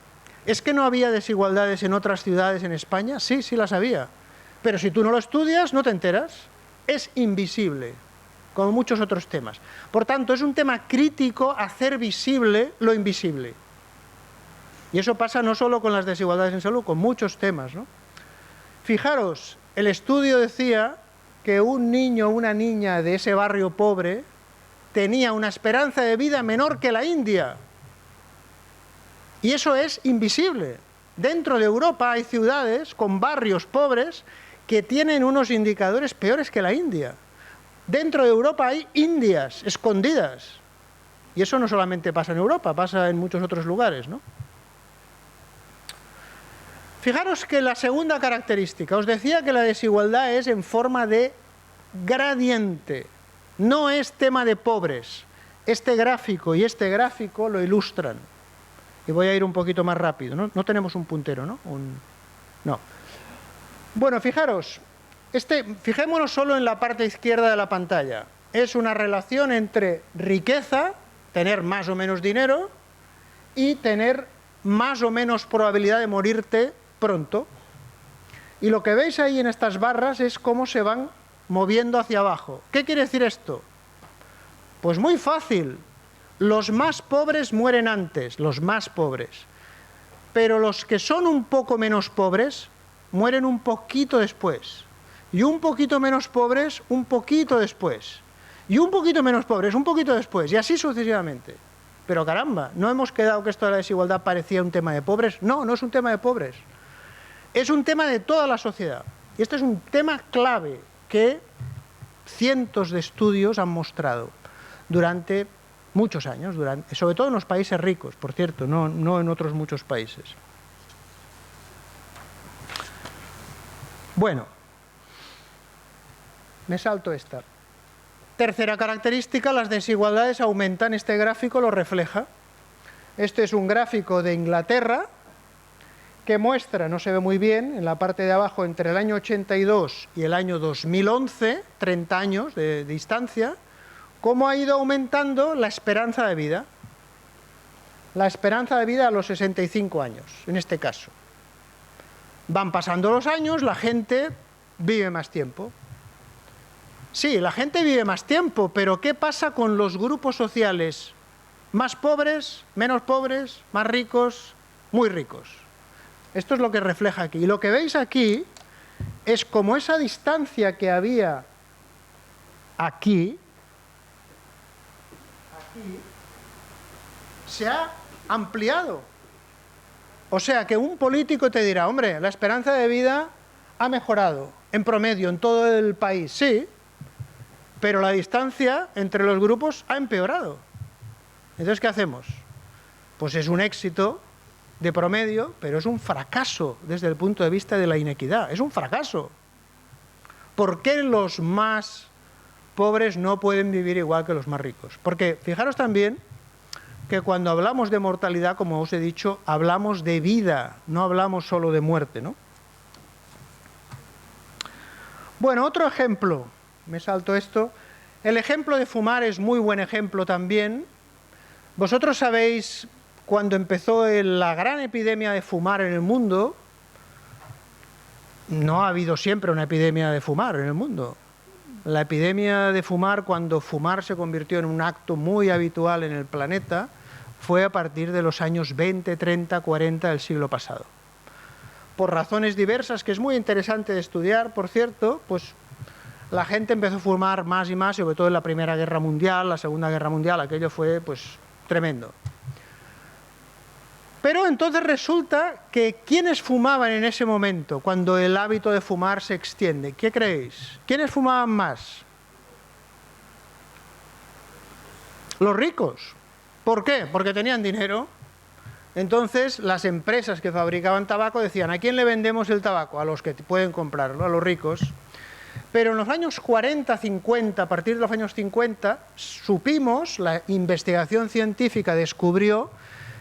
¿Es que no había desigualdades en otras ciudades en España? Sí, sí las había. Pero si tú no lo estudias, no te enteras. Es invisible, como muchos otros temas. Por tanto, es un tema crítico hacer visible lo invisible. Y eso pasa no solo con las desigualdades en salud, con muchos temas, ¿no? Fijaros, el estudio decía que un niño o una niña de ese barrio pobre tenía una esperanza de vida menor que la India. Y eso es invisible. Dentro de Europa hay ciudades con barrios pobres que tienen unos indicadores peores que la India. Dentro de Europa hay Indias escondidas. Y eso no solamente pasa en Europa, pasa en muchos otros lugares, ¿no? Fijaros que la segunda característica, os decía que la desigualdad es en forma de gradiente, no es tema de pobres. Este gráfico y este gráfico lo ilustran. Y voy a ir un poquito más rápido, ¿no? No tenemos un puntero, ¿no? No. Bueno, fijaros, fijémonos solo en la parte izquierda de la pantalla. Es una relación entre riqueza, tener más o menos dinero, y tener más o menos probabilidad de morirte pronto. Y lo que veis ahí en estas barras es cómo se van moviendo hacia abajo. ¿Qué quiere decir esto? Pues muy fácil. Los más pobres mueren antes, los más pobres. Pero los que son un poco menos pobres mueren un poquito después. Y un poquito menos pobres, un poquito después. Y un poquito menos pobres, un poquito después. Y así sucesivamente. Pero caramba, ¿no hemos quedado que esto de la desigualdad parecía un tema de pobres? No, no es un tema de pobres. Es un tema de toda la sociedad. Y este es un tema clave que cientos de estudios han mostrado durante muchos años, sobre todo en los países ricos, por cierto, no en otros muchos países. Bueno, me salto esta. Tercera característica, las desigualdades aumentan. Este gráfico lo refleja. Este es un gráfico de Inglaterra que muestra, no se ve muy bien, en la parte de abajo, entre el año 82 y el año 2011, 30 años de distancia, cómo ha ido aumentando la esperanza de vida. La esperanza de vida a los 65 años, en este caso. Van pasando los años, la gente vive más tiempo. Sí, la gente vive más tiempo, pero ¿qué pasa con los grupos sociales? ¿Más pobres, menos pobres, más ricos, muy ricos? Esto es lo que refleja aquí. Y lo que veis aquí es como esa distancia que había aquí se ha ampliado. O sea que un político te dirá, hombre, la esperanza de vida ha mejorado en promedio en todo el país, sí, pero la distancia entre los grupos ha empeorado. Entonces, ¿qué hacemos? Pues es un éxito de promedio, pero es un fracaso desde el punto de vista de la inequidad. Es un fracaso. ¿Por qué los más pobres no pueden vivir igual que los más ricos? Porque fijaros también que cuando hablamos de mortalidad, como os he dicho, hablamos de vida, no hablamos solo de muerte, ¿no? Bueno, otro ejemplo, me salto esto. El ejemplo de fumar es muy buen ejemplo también. Vosotros sabéis, cuando empezó la gran epidemia de fumar en el mundo, no ha habido siempre una epidemia de fumar en el mundo. La epidemia de fumar, cuando fumar se convirtió en un acto muy habitual en el planeta, fue a partir de los años 20, 30, 40 del siglo pasado. Por razones diversas, que es muy interesante de estudiar, por cierto, pues la gente empezó a fumar más y más, sobre todo en la Primera Guerra Mundial, la Segunda Guerra Mundial, aquello fue pues tremendo. Pero entonces resulta que ¿quiénes fumaban en ese momento, cuando el hábito de fumar se extiende? ¿Qué creéis? ¿Quiénes fumaban más? Los ricos. ¿Por qué? Porque tenían dinero. Entonces las empresas que fabricaban tabaco decían, ¿a quién le vendemos el tabaco? A los que pueden comprarlo, a los ricos. Pero en los años 40, 50, a partir de los años 50, supimos, la investigación científica descubrió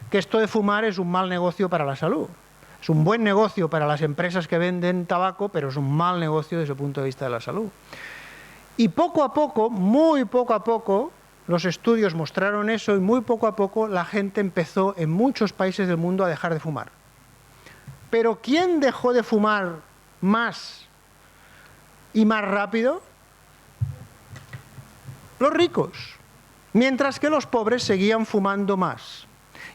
que esto de fumar es un mal negocio para la salud. Es un buen negocio para las empresas que venden tabaco, pero es un mal negocio desde el punto de vista de la salud. Y poco a poco, muy poco a poco, los estudios mostraron eso y muy poco a poco la gente empezó en muchos países del mundo a dejar de fumar. Pero ¿quién dejó de fumar más y más rápido? Los ricos, mientras que los pobres seguían fumando más.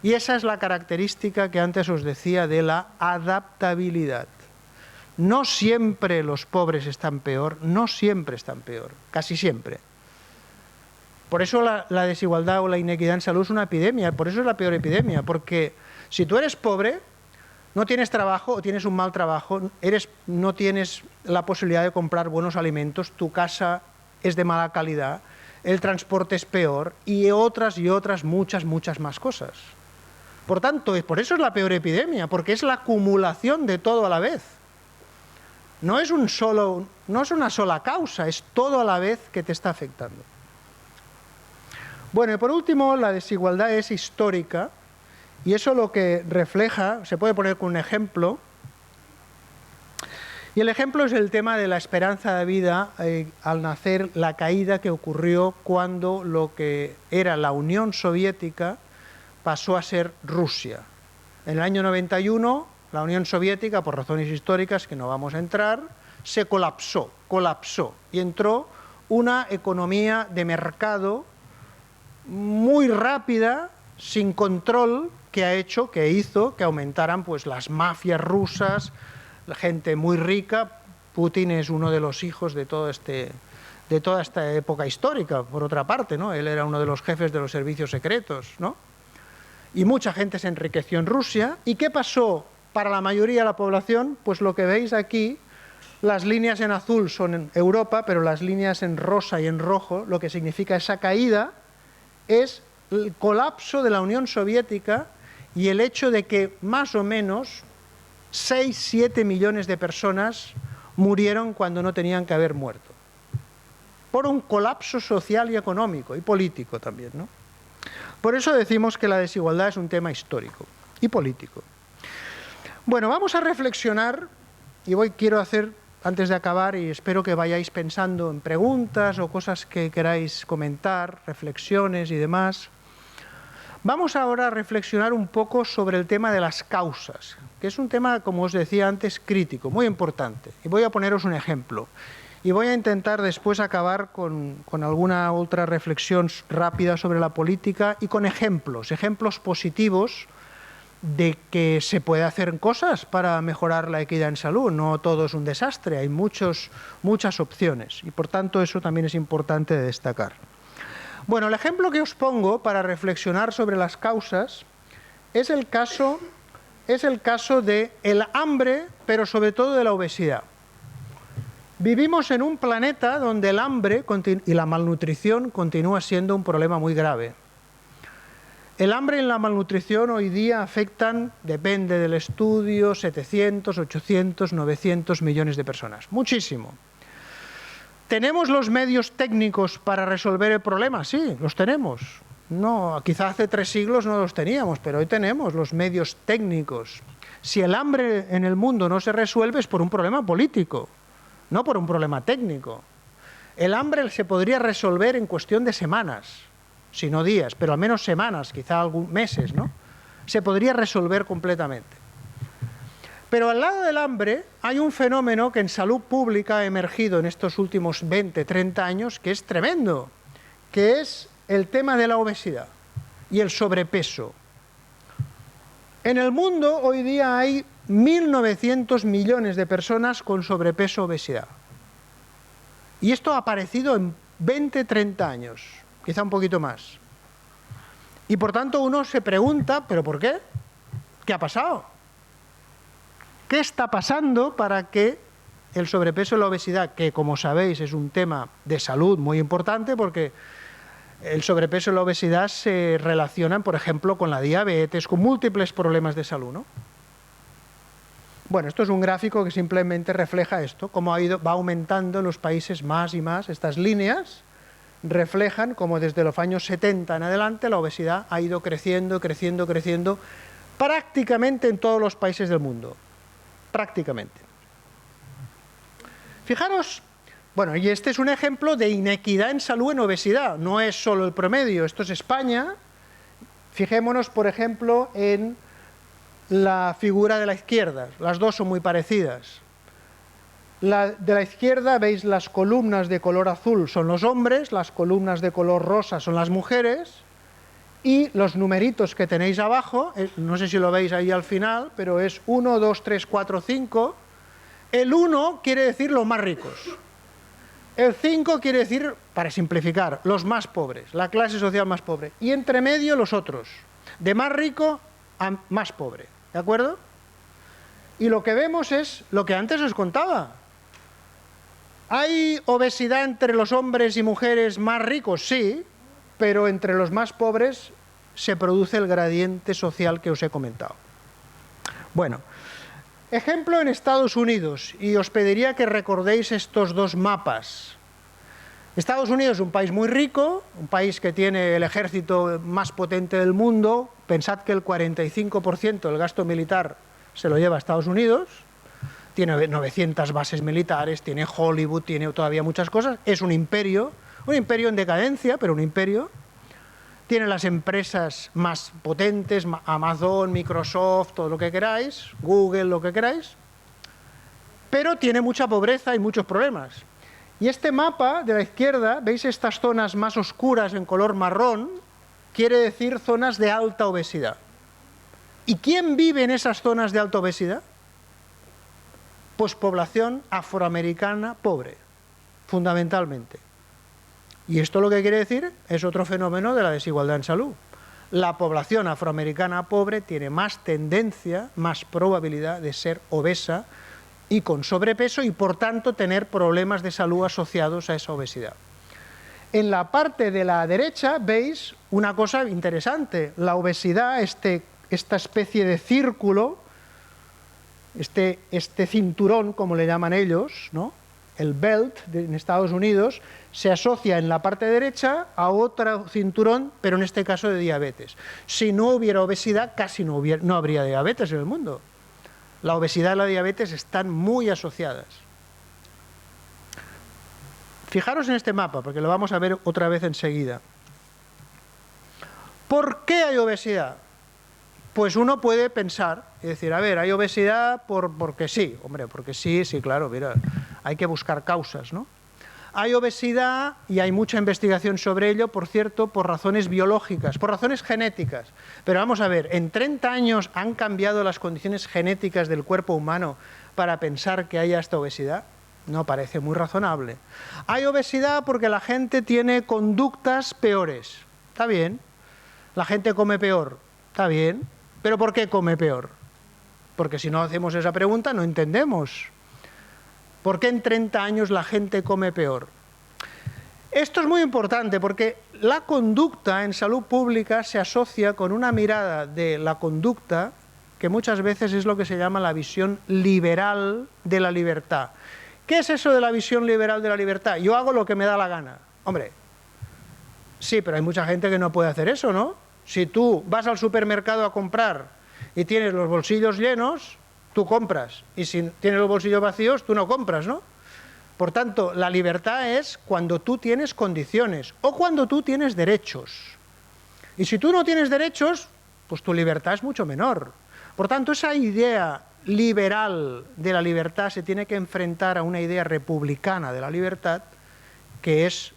Y esa es la característica que antes os decía de la adaptabilidad. No siempre los pobres están peor, no siempre están peor, casi siempre. Por eso la desigualdad o la inequidad en salud es una epidemia, por eso es la peor epidemia, porque si tú eres pobre, no tienes trabajo o tienes un mal trabajo, no tienes la posibilidad de comprar buenos alimentos, tu casa es de mala calidad, el transporte es peor y otras muchas más cosas. Por tanto, por eso es la peor epidemia, porque es la acumulación de todo a la vez. No es una sola causa, es todo a la vez que te está afectando. Bueno, y por último, la desigualdad es histórica, y eso lo que refleja, se puede poner con un ejemplo, y el ejemplo es el tema de la esperanza de vida al nacer, la caída que ocurrió cuando lo que era la Unión Soviética pasó a ser Rusia. En el año 91, la Unión Soviética, por razones históricas que no vamos a entrar, se colapsó, y entró una economía de mercado muy rápida, sin control, que hizo que aumentaran pues las mafias rusas, la gente muy rica. Putin es uno de los hijos de toda esta época histórica, por otra parte, ¿no? Él era uno de los jefes de los servicios secretos, ¿no? Y mucha gente se enriqueció en Rusia. ¿Y qué pasó para la mayoría de la población? Pues lo que veis aquí, Las líneas en azul son en Europa, pero las líneas en rosa y en rojo, lo que significa esa caída, es el colapso de la Unión Soviética y el hecho de que más o menos 6-7 millones de personas murieron cuando no tenían que haber muerto. Por un colapso social y económico, y político también, ¿no? Por eso decimos que la desigualdad es un tema histórico y político. Bueno, vamos a reflexionar, y quiero hacer, antes de acabar, y espero que vayáis pensando en preguntas o cosas que queráis comentar, reflexiones y demás. Vamos ahora a reflexionar un poco sobre el tema de las causas, que es un tema, como os decía antes, crítico, muy importante. Y voy a poneros un ejemplo. Y voy a intentar después acabar con alguna otra reflexión rápida sobre la política y con ejemplos positivos de que se puede hacer cosas para mejorar la equidad en salud. No todo es un desastre, hay muchas opciones y por tanto eso también es importante de destacar. Bueno, el ejemplo que os pongo para reflexionar sobre las causas es el caso del hambre, pero sobre todo de la obesidad. Vivimos en un planeta donde el hambre y la malnutrición continúa siendo un problema muy grave. El hambre y la malnutrición hoy día afectan, depende del estudio, 700, 800, 900 millones de personas. Muchísimo. ¿Tenemos los medios técnicos para resolver el problema? Sí, los tenemos. No, quizá hace 3 siglos no los teníamos, pero hoy tenemos los medios técnicos. Si el hambre en el mundo no se resuelve es por un problema político, no por un problema técnico. El hambre se podría resolver en cuestión de semanas, si no días, pero al menos semanas, quizá meses, ¿no? Se podría resolver completamente. Pero al lado del hambre hay un fenómeno que en salud pública ha emergido en estos últimos 20, 30 años, que es tremendo, que es el tema de la obesidad y el sobrepeso. En el mundo hoy día hay 1.900 millones de personas con sobrepeso o obesidad. Y esto ha aparecido en 20, 30 años, quizá un poquito más. Y por tanto uno se pregunta, ¿pero por qué? ¿Qué ha pasado? ¿Qué está pasando para que el sobrepeso y la obesidad, que como sabéis es un tema de salud muy importante porque el sobrepeso y la obesidad se relacionan, por ejemplo, con la diabetes, con múltiples problemas de salud, ¿no? Bueno, esto es un gráfico que simplemente refleja esto, cómo va aumentando en los países más y más. Estas líneas reflejan cómo desde los años 70 en adelante la obesidad ha ido creciendo, creciendo, creciendo, prácticamente en todos los países del mundo. Prácticamente. Fijaros, bueno, y este es un ejemplo de inequidad en salud en obesidad, no es solo el promedio, esto es España. Fijémonos, por ejemplo, en la figura de la izquierda, las dos son muy parecidas. De la izquierda veis las columnas de color azul son los hombres, las columnas de color rosa son las mujeres, y los numeritos que tenéis abajo, no sé si lo veis ahí al final, pero es 1, 2, 3, 4, 5. El 1 quiere decir los más ricos. El 5 quiere decir, para simplificar, los más pobres, la clase social más pobre. Y entre medio los otros, de más rico a más pobre. ¿De acuerdo? Y lo que vemos es lo que antes os contaba. ¿Hay obesidad entre los hombres y mujeres más ricos? Sí, pero entre los más pobres se produce el gradiente social que os he comentado. Bueno, ejemplo en Estados Unidos, y os pediría que recordéis estos dos mapas. Estados Unidos es un país muy rico, un país que tiene el ejército más potente del mundo. Pensad que el 45% del gasto militar se lo lleva a Estados Unidos. Tiene 900 bases militares, tiene Hollywood, tiene todavía muchas cosas. Es un imperio en decadencia, pero un imperio. Tiene las empresas más potentes, Amazon, Microsoft, todo lo que queráis, Google, lo que queráis. Pero tiene mucha pobreza y muchos problemas. Y este mapa de la izquierda, ¿veis estas zonas más oscuras en color marrón? Quiere decir zonas de alta obesidad. ¿Y quién vive en esas zonas de alta obesidad? Pues población afroamericana pobre, fundamentalmente. Y esto lo que quiere decir es otro fenómeno de la desigualdad en salud. La población afroamericana pobre tiene más tendencia, más probabilidad de ser obesa y con sobrepeso y por tanto tener problemas de salud asociados a esa obesidad. En la parte de la derecha veis una cosa interesante, la obesidad, esta especie de círculo, este cinturón, como le llaman ellos, ¿no? El belt en Estados Unidos, se asocia en la parte derecha a otro cinturón, pero en este caso de diabetes. Si no hubiera obesidad, casi no habría diabetes en el mundo. La obesidad y la diabetes están muy asociadas. Fijaros en este mapa, porque lo vamos a ver otra vez enseguida. ¿Por qué hay obesidad? Pues uno puede pensar y decir, a ver, hay obesidad porque sí. Hombre, porque sí, claro, mira, hay que buscar causas, ¿no? Hay obesidad y hay mucha investigación sobre ello, por cierto, por razones biológicas, por razones genéticas. Pero vamos a ver, ¿en 30 años han cambiado las condiciones genéticas del cuerpo humano para pensar que haya esta obesidad? No parece muy razonable. Hay obesidad porque la gente tiene conductas peores. Está bien. La gente come peor. Está bien. ¿Pero por qué come peor? Porque si no hacemos esa pregunta no entendemos. ¿Por qué en 30 años la gente come peor? Esto es muy importante porque la conducta en salud pública se asocia con una mirada de la conducta que muchas veces es lo que se llama la visión liberal de la libertad. ¿Qué es eso de la visión liberal de la libertad? Yo hago lo que me da la gana. Hombre, sí, pero hay mucha gente que no puede hacer eso, ¿no? Si tú vas al supermercado a comprar y tienes los bolsillos llenos, tú compras, y si tienes los bolsillos vacíos, tú no compras, ¿no? Por tanto, la libertad es cuando tú tienes condiciones o cuando tú tienes derechos. Y si tú no tienes derechos, pues tu libertad es mucho menor. Por tanto, esa idea liberal de la libertad se tiene que enfrentar a una idea republicana de la libertad que es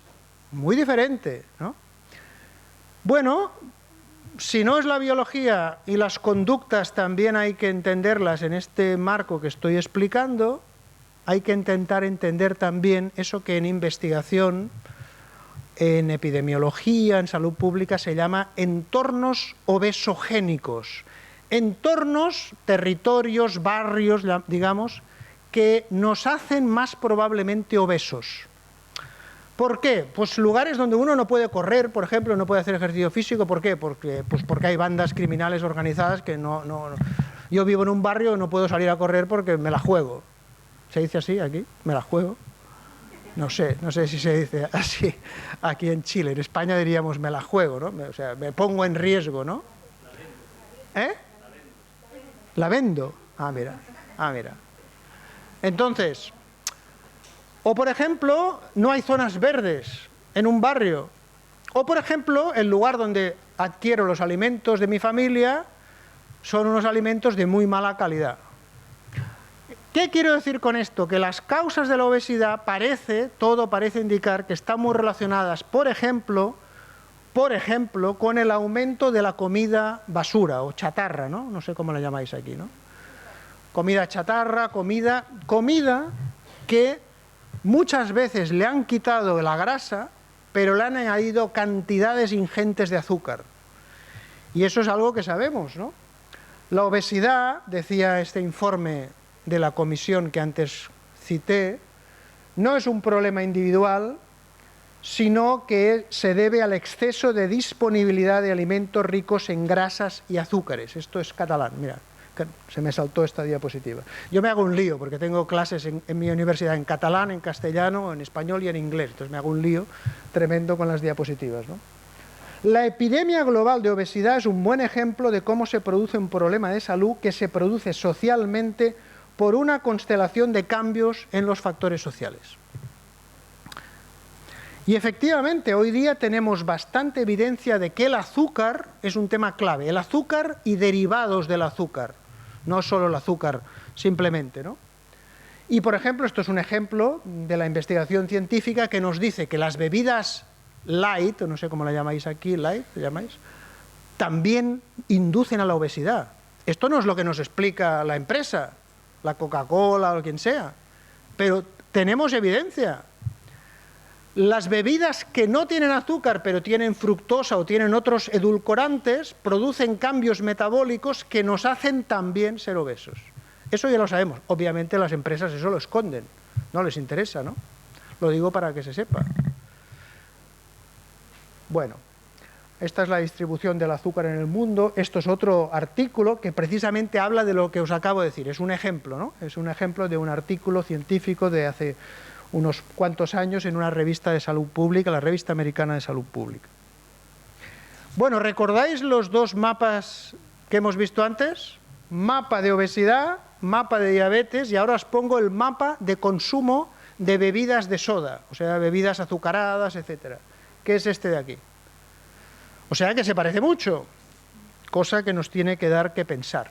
muy diferente, ¿no? Bueno, si no es la biología y las conductas también hay que entenderlas en este marco que estoy explicando, hay que intentar entender también eso que en investigación, en epidemiología, en salud pública se llama entornos obesogénicos. Entornos, territorios, barrios, digamos, que nos hacen más probablemente obesos. ¿Por qué? Pues lugares donde uno no puede correr, por ejemplo, no puede hacer ejercicio físico. ¿Por qué? Porque hay bandas criminales organizadas que no. Yo vivo en un barrio y no puedo salir a correr porque me la juego. ¿Se dice así aquí? ¿Me la juego? No sé si se dice así aquí en Chile. En España diríamos me la juego, ¿no? O sea, me pongo en riesgo, ¿no? ¿Eh? La vendo. Ah, mira. Entonces, o por ejemplo, no hay zonas verdes en un barrio. O por ejemplo, el lugar donde adquiero los alimentos de mi familia son unos alimentos de muy mala calidad. ¿Qué quiero decir con esto? Que las causas de la obesidad todo parece indicar que están muy relacionadas, por ejemplo, con el aumento de la comida basura o chatarra, ¿no? No sé cómo la llamáis aquí, ¿no? Comida chatarra, comida que muchas veces le han quitado la grasa, pero le han añadido cantidades ingentes de azúcar. Y eso es algo que sabemos, ¿no? La obesidad, decía este informe de la comisión que antes cité, no es un problema individual, sino que se debe al exceso de disponibilidad de alimentos ricos en grasas y azúcares. Esto es catalán, mira, se me saltó esta diapositiva. Yo me hago un lío porque tengo clases en mi universidad en catalán, en castellano, en español y en inglés, entonces me hago un lío tremendo con las diapositivas, ¿no? La epidemia global de obesidad es un buen ejemplo de cómo se produce un problema de salud que se produce socialmente por una constelación de cambios en los factores sociales. Y efectivamente, hoy día tenemos bastante evidencia de que el azúcar es un tema clave. El azúcar y derivados del azúcar, no solo el azúcar simplemente, ¿no? Y, por ejemplo, esto es un ejemplo de la investigación científica que nos dice que las bebidas light, o no sé cómo la llamáis aquí, light, ¿la llamáis? También inducen a la obesidad. Esto no es lo que nos explica la empresa, la Coca-Cola o quien sea, pero tenemos evidencia. Las bebidas que no tienen azúcar, pero tienen fructosa o tienen otros edulcorantes, producen cambios metabólicos que nos hacen también ser obesos. Eso ya lo sabemos. Obviamente las empresas eso lo esconden, no les interesa, ¿no? Lo digo para que se sepa. Bueno, esta es la distribución del azúcar en el mundo. Esto es otro artículo que precisamente habla de lo que os acabo de decir. Es un ejemplo, ¿no? Es un ejemplo de un artículo científico de hace unos cuantos años en una revista de salud pública, la Revista Americana de Salud Pública. Bueno, ¿recordáis los dos mapas que hemos visto antes? Mapa de obesidad, mapa de diabetes, y ahora os pongo el mapa de consumo de bebidas de soda, o sea, bebidas azucaradas, etcétera, que es este de aquí. O sea que se parece mucho, cosa que nos tiene que dar que pensar.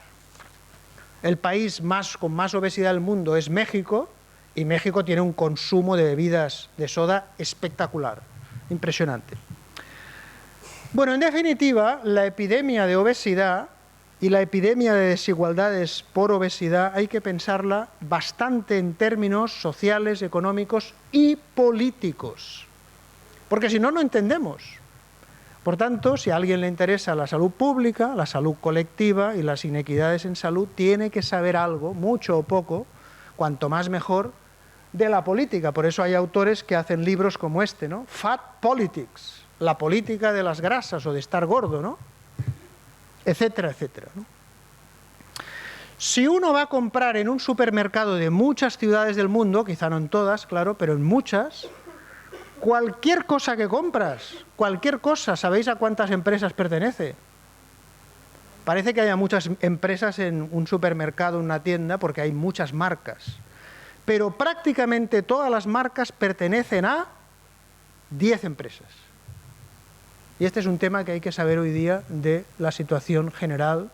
El país con más obesidad del mundo es México, y México tiene un consumo de bebidas de soda espectacular, impresionante. Bueno, en definitiva, la epidemia de obesidad y la epidemia de desigualdades por obesidad hay que pensarla bastante en términos sociales, económicos y políticos, porque si no, no entendemos. Por tanto, si a alguien le interesa la salud pública, la salud colectiva y las inequidades en salud, tiene que saber algo, mucho o poco, cuanto más mejor, de la política. Por eso hay autores que hacen libros como este, ¿no? Fat Politics, la política de las grasas o de estar gordo, ¿no? Etcétera, etcétera, ¿no? Si uno va a comprar en un supermercado de muchas ciudades del mundo, quizá no en todas, claro, pero en muchas, cualquier cosa que compras, cualquier cosa, ¿sabéis a cuántas empresas pertenece? Parece que haya muchas empresas en un supermercado, en una tienda, porque hay muchas marcas. Pero prácticamente todas las marcas pertenecen a 10 empresas. Y este es un tema que hay que saber hoy día de la situación general,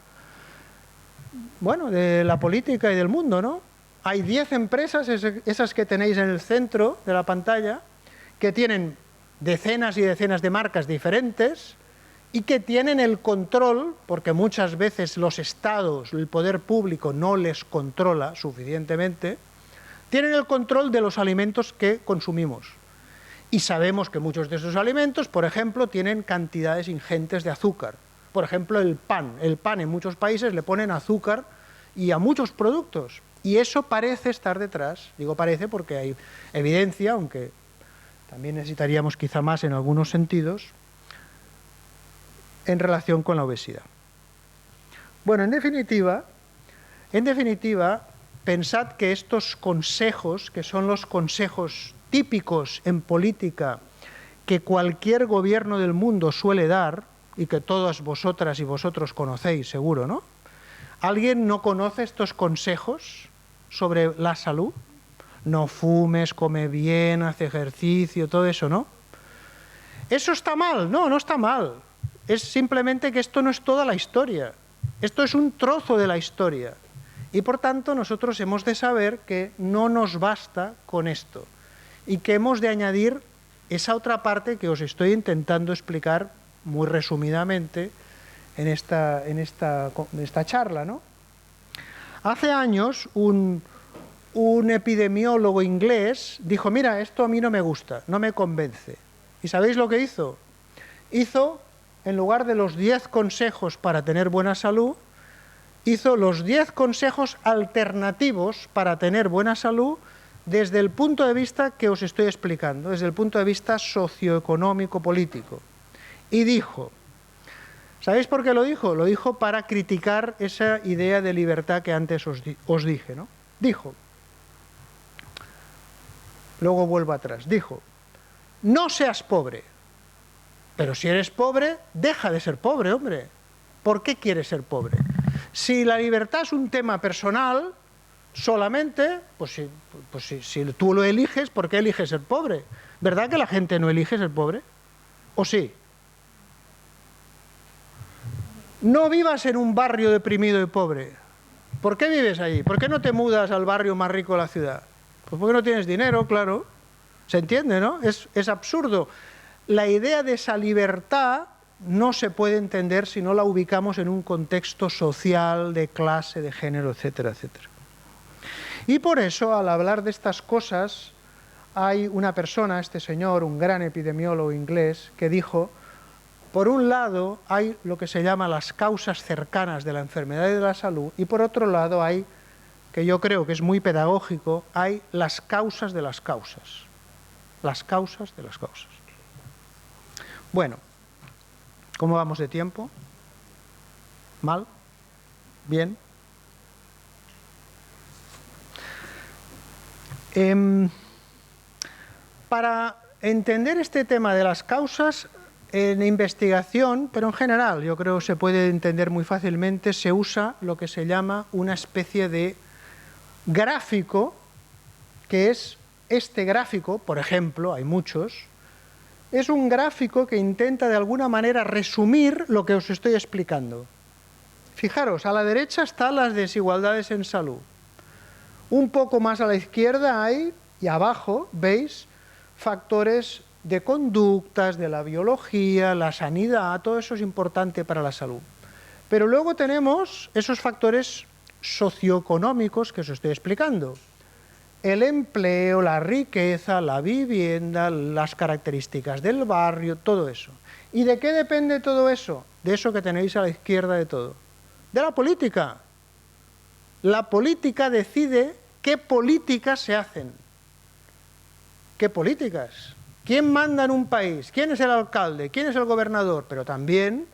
bueno, de la política y del mundo, ¿no? Hay 10 empresas, esas que tenéis en el centro de la pantalla, que tienen decenas y decenas de marcas diferentes y que tienen el control, porque muchas veces los estados, el poder público no les controla suficientemente, tienen el control de los alimentos que consumimos. Y sabemos que muchos de esos alimentos, por ejemplo, tienen cantidades ingentes de azúcar. Por ejemplo, el pan. El pan en muchos países le ponen azúcar y a muchos productos. Y eso parece estar detrás. Digo parece porque hay evidencia, aunque también necesitaríamos quizá más en algunos sentidos, en relación con la obesidad. Bueno, en definitiva, pensad que estos consejos, que son los consejos típicos en política que cualquier gobierno del mundo suele dar, y que todas vosotras y vosotros conocéis seguro, ¿no? ¿Alguien no conoce estos consejos sobre la salud? No fumes, come bien, haz ejercicio, todo eso, ¿no? ¿Eso está mal? No, no está mal. Es simplemente que esto no es toda la historia. Esto es un trozo de la historia. Y por tanto nosotros hemos de saber que no nos basta con esto y que hemos de añadir esa otra parte que os estoy intentando explicar muy resumidamente en esta charla, ¿no? Hace años un epidemiólogo inglés dijo, mira, esto a mí no me gusta, no me convence. ¿Y sabéis lo que hizo? Hizo, en lugar de los 10 consejos para tener buena salud, hizo los 10 consejos alternativos para tener buena salud desde el punto de vista que os estoy explicando, desde el punto de vista socioeconómico político. Y dijo, ¿sabéis por qué lo dijo? Lo dijo para criticar esa idea de libertad que antes os dije, ¿no? Dijo, luego vuelvo atrás, dijo, no seas pobre, pero si eres pobre, deja de ser pobre, hombre. ¿Por qué quieres ser pobre? Si la libertad es un tema personal, solamente, pues si tú lo eliges, ¿por qué eliges ser pobre? ¿Verdad que la gente no elige ser pobre? ¿O sí? No vivas en un barrio deprimido y pobre. ¿Por qué vives allí? ¿Por qué no te mudas al barrio más rico de la ciudad? Pues porque no tienes dinero, claro. ¿Se entiende, no? Es absurdo. La idea de esa libertad no se puede entender si no la ubicamos en un contexto social, de clase, de género, etcétera, etcétera. Y por eso, al hablar de estas cosas, hay una persona, este señor, un gran epidemiólogo inglés, que dijo, por un lado hay lo que se llama las causas cercanas de la enfermedad y de la salud, y por otro lado hay que yo creo que es muy pedagógico, hay las causas de las causas. Las causas de las causas. Bueno, ¿cómo vamos de tiempo? ¿Mal? ¿Bien? Para entender este tema de las causas, en investigación, pero en general, yo creo que se puede entender muy fácilmente, se usa lo que se llama una especie de gráfico, que es este gráfico, por ejemplo, hay muchos, es un gráfico que intenta de alguna manera resumir lo que os estoy explicando. Fijaros, a la derecha están las desigualdades en salud. Un poco más a la izquierda hay, y abajo, veis, factores de conductas, de la biología, la sanidad, todo eso es importante para la salud. Pero luego tenemos esos factores socioeconómicos que os estoy explicando. El empleo, la riqueza, la vivienda, las características del barrio, todo eso. ¿Y de qué depende todo eso? De eso que tenéis a la izquierda de todo. De la política. La política decide qué políticas se hacen. ¿Qué políticas? ¿Quién manda en un país? ¿Quién es el alcalde? ¿Quién es el gobernador? Pero también,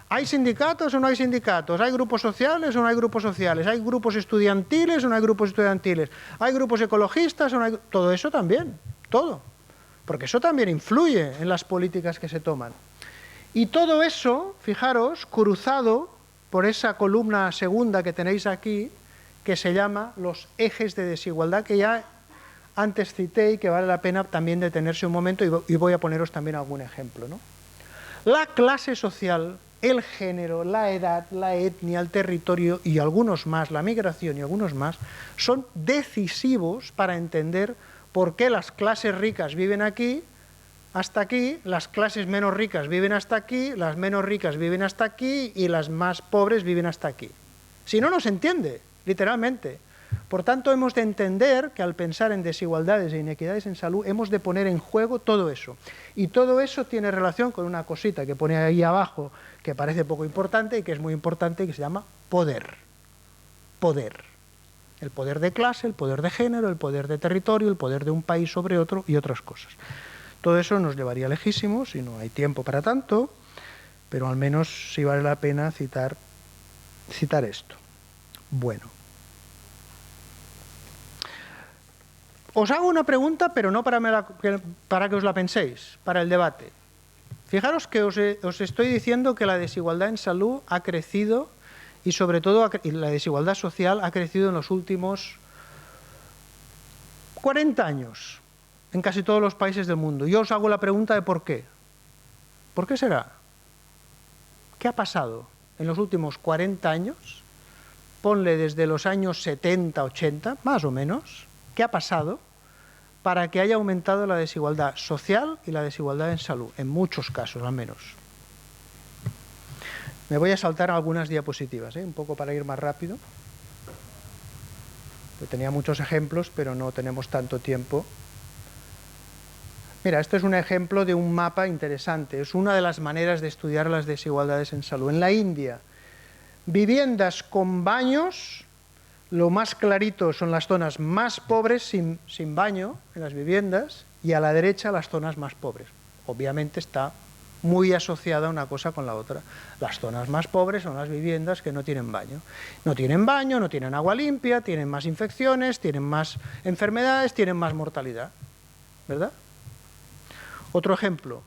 ¿hay sindicatos o no hay sindicatos? ¿Hay grupos sociales o no hay grupos sociales? ¿Hay grupos estudiantiles o no hay grupos estudiantiles? ¿Hay grupos ecologistas o no hay...? Todo eso también, todo. Porque eso también influye en las políticas que se toman. Y todo eso, fijaros, cruzado por esa columna segunda que tenéis aquí, que se llama los ejes de desigualdad, que ya antes cité y que vale la pena también detenerse un momento y voy a poneros también algún ejemplo, ¿no? La clase social, el género, la edad, la etnia, el territorio y algunos más, la migración y algunos más, son decisivos para entender por qué las clases ricas viven aquí, hasta aquí, las clases menos ricas viven hasta aquí, las menos ricas viven hasta aquí y las más pobres viven hasta aquí. Si no, no se entiende, literalmente. Por tanto, hemos de entender que al pensar en desigualdades e inequidades en salud, hemos de poner en juego todo eso. Y todo eso tiene relación con una cosita que pone ahí abajo, que parece poco importante y que es muy importante, y que se llama poder. Poder. El poder de clase, el poder de género, el poder de territorio, el poder de un país sobre otro y otras cosas. Todo eso nos llevaría lejísimos y no hay tiempo para tanto, pero al menos sí vale la pena citar esto. Bueno. Os hago una pregunta, pero no para que os la penséis, para el debate. Fijaros que os estoy diciendo que la desigualdad en salud ha crecido y sobre todo la desigualdad social ha crecido en los últimos 40 años en casi todos los países del mundo. Yo os hago la pregunta de por qué. ¿Por qué será? ¿Qué ha pasado en los últimos 40 años? Ponle desde los años 70, 80, más o menos. ¿Qué ha pasado para que haya aumentado la desigualdad social y la desigualdad en salud? En muchos casos, al menos. Me voy a saltar algunas diapositivas, un poco para ir más rápido. Yo tenía muchos ejemplos, pero no tenemos tanto tiempo. Mira, este es un ejemplo de un mapa interesante. Es una de las maneras de estudiar las desigualdades en salud. En la India, viviendas con baños, lo más clarito son las zonas más pobres sin baño en las viviendas y a la derecha las zonas más pobres. Obviamente está muy asociada una cosa con la otra. Las zonas más pobres son las viviendas que no tienen baño. No tienen baño, no tienen agua limpia, tienen más infecciones, tienen más enfermedades, tienen más mortalidad. ¿Verdad? Otro ejemplo.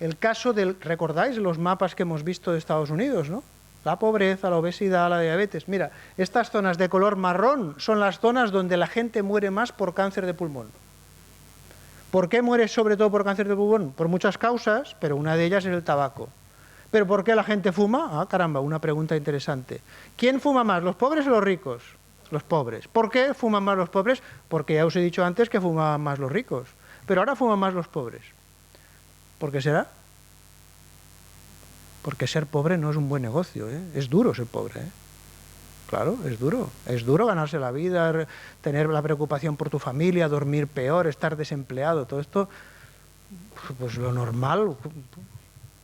El caso del... ¿Recordáis los mapas que hemos visto de Estados Unidos, no? La pobreza, la obesidad, la diabetes. Mira, estas zonas de color marrón son las zonas donde la gente muere más por cáncer de pulmón. ¿Por qué muere sobre todo por cáncer de pulmón? Por muchas causas, pero una de ellas es el tabaco. ¿Pero por qué la gente fuma? Ah, caramba, una pregunta interesante. ¿Quién fuma más, los pobres o los ricos? Los pobres. ¿Por qué fuman más los pobres? Porque ya os he dicho antes que fumaban más los ricos. Pero ahora fuman más los pobres. ¿Por qué será? Porque ser pobre no es un buen negocio, ¿eh? Es duro ser pobre, ¿eh? Claro, es duro. Es duro ganarse la vida, tener la preocupación por tu familia, dormir peor, estar desempleado. Todo esto, pues lo normal,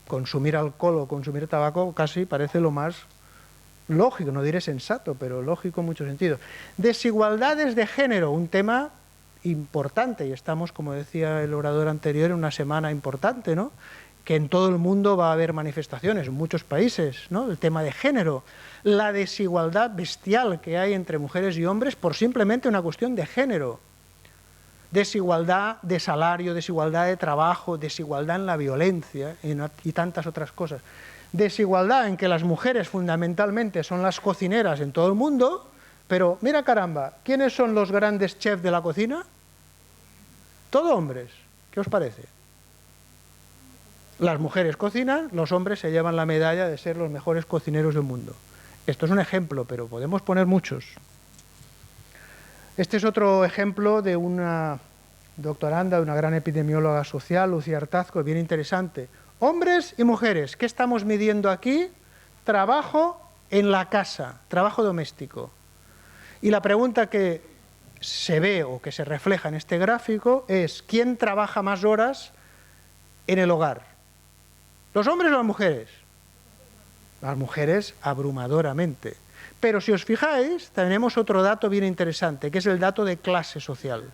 consumir alcohol o consumir tabaco casi parece lo más lógico, no diré sensato, pero lógico en muchos sentidos. Desigualdades de género, un tema importante, y estamos, como decía el orador anterior, en una semana importante, ¿no? Que en todo el mundo va a haber manifestaciones, en muchos países, ¿no? El tema de género, la desigualdad bestial que hay entre mujeres y hombres por simplemente una cuestión de género. Desigualdad de salario, desigualdad de trabajo, desigualdad en la violencia y tantas otras cosas. Desigualdad en que las mujeres fundamentalmente son las cocineras en todo el mundo, pero mira caramba, ¿quiénes son los grandes chefs de la cocina? Todo hombres. ¿Qué os parece? Las mujeres cocinan, los hombres se llevan la medalla de ser los mejores cocineros del mundo. Esto es un ejemplo, pero podemos poner muchos. Este es otro ejemplo de una doctoranda, de una gran epidemióloga social, Lucía Artazco, bien interesante. Hombres y mujeres, ¿qué estamos midiendo aquí? Trabajo en la casa, trabajo doméstico. Y la pregunta que se ve o que se refleja en este gráfico es ¿quién trabaja más horas en el hogar? ¿Los hombres o las mujeres? Las mujeres abrumadoramente. Pero si os fijáis, tenemos otro dato bien interesante, que es el dato de clase social.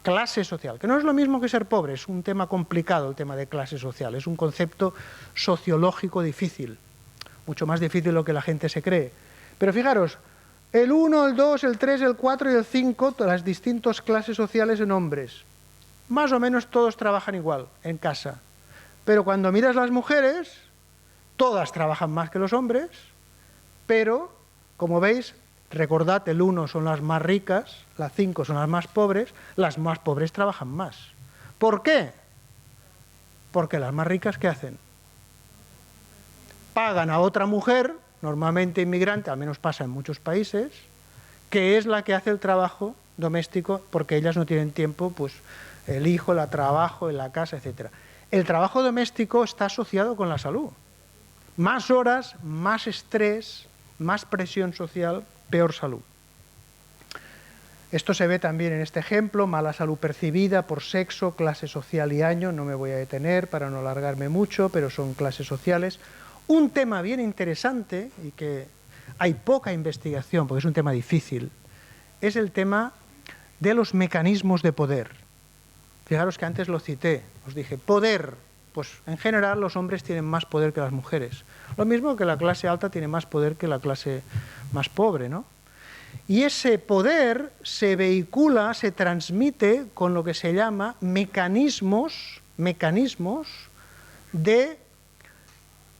Clase social, que no es lo mismo que ser pobre, es un tema complicado el tema de clase social, es un concepto sociológico difícil, mucho más difícil de lo que la gente se cree. Pero fijaros, el 1, el 2, el 3, el 4 y el 5, las distintas clases sociales en hombres, más o menos todos trabajan igual en casa. Pero cuando miras las mujeres, todas trabajan más que los hombres, pero, como veis, recordad, el 1 son las más ricas, las 5 son las más pobres trabajan más. ¿Por qué? Porque las más ricas, ¿qué hacen? Pagan a otra mujer, normalmente inmigrante, al menos pasa en muchos países, que es la que hace el trabajo doméstico, porque ellas no tienen tiempo, pues el hijo, el trabajo, en la casa, etc. El trabajo doméstico está asociado con la salud. Más horas, más estrés, más presión social, peor salud. Esto se ve también en este ejemplo, mala salud percibida por sexo, clase social y año, no me voy a detener para no alargarme mucho, pero son clases sociales. Un tema bien interesante y que hay poca investigación, porque es un tema difícil, es el tema de los mecanismos de poder. Fijaros que antes lo cité, os dije, poder, pues en general los hombres tienen más poder que las mujeres. Lo mismo que la clase alta tiene más poder que la clase más pobre, ¿no? Y ese poder se vehicula, se transmite con lo que se llama mecanismos de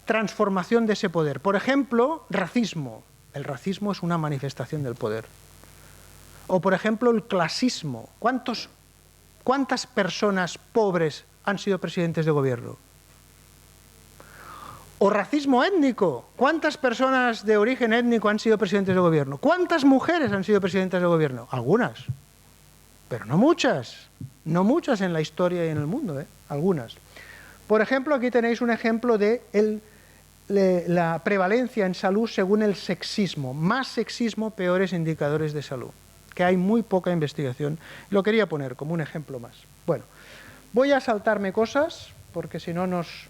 transformación de ese poder. Por ejemplo, racismo. El racismo es una manifestación del poder. O, por ejemplo, el clasismo. ¿Cuántas personas pobres han sido presidentes de gobierno? O racismo étnico. ¿Cuántas personas de origen étnico han sido presidentes de gobierno? ¿Cuántas mujeres han sido presidentes de gobierno? Algunas, pero no muchas. No muchas en la historia y en el mundo, algunas. Por ejemplo, aquí tenéis un ejemplo de la prevalencia en salud según el sexismo. Más sexismo, peores indicadores de salud. Que hay muy poca investigación. Lo quería poner como un ejemplo más. Bueno, voy a saltarme cosas, porque si no nos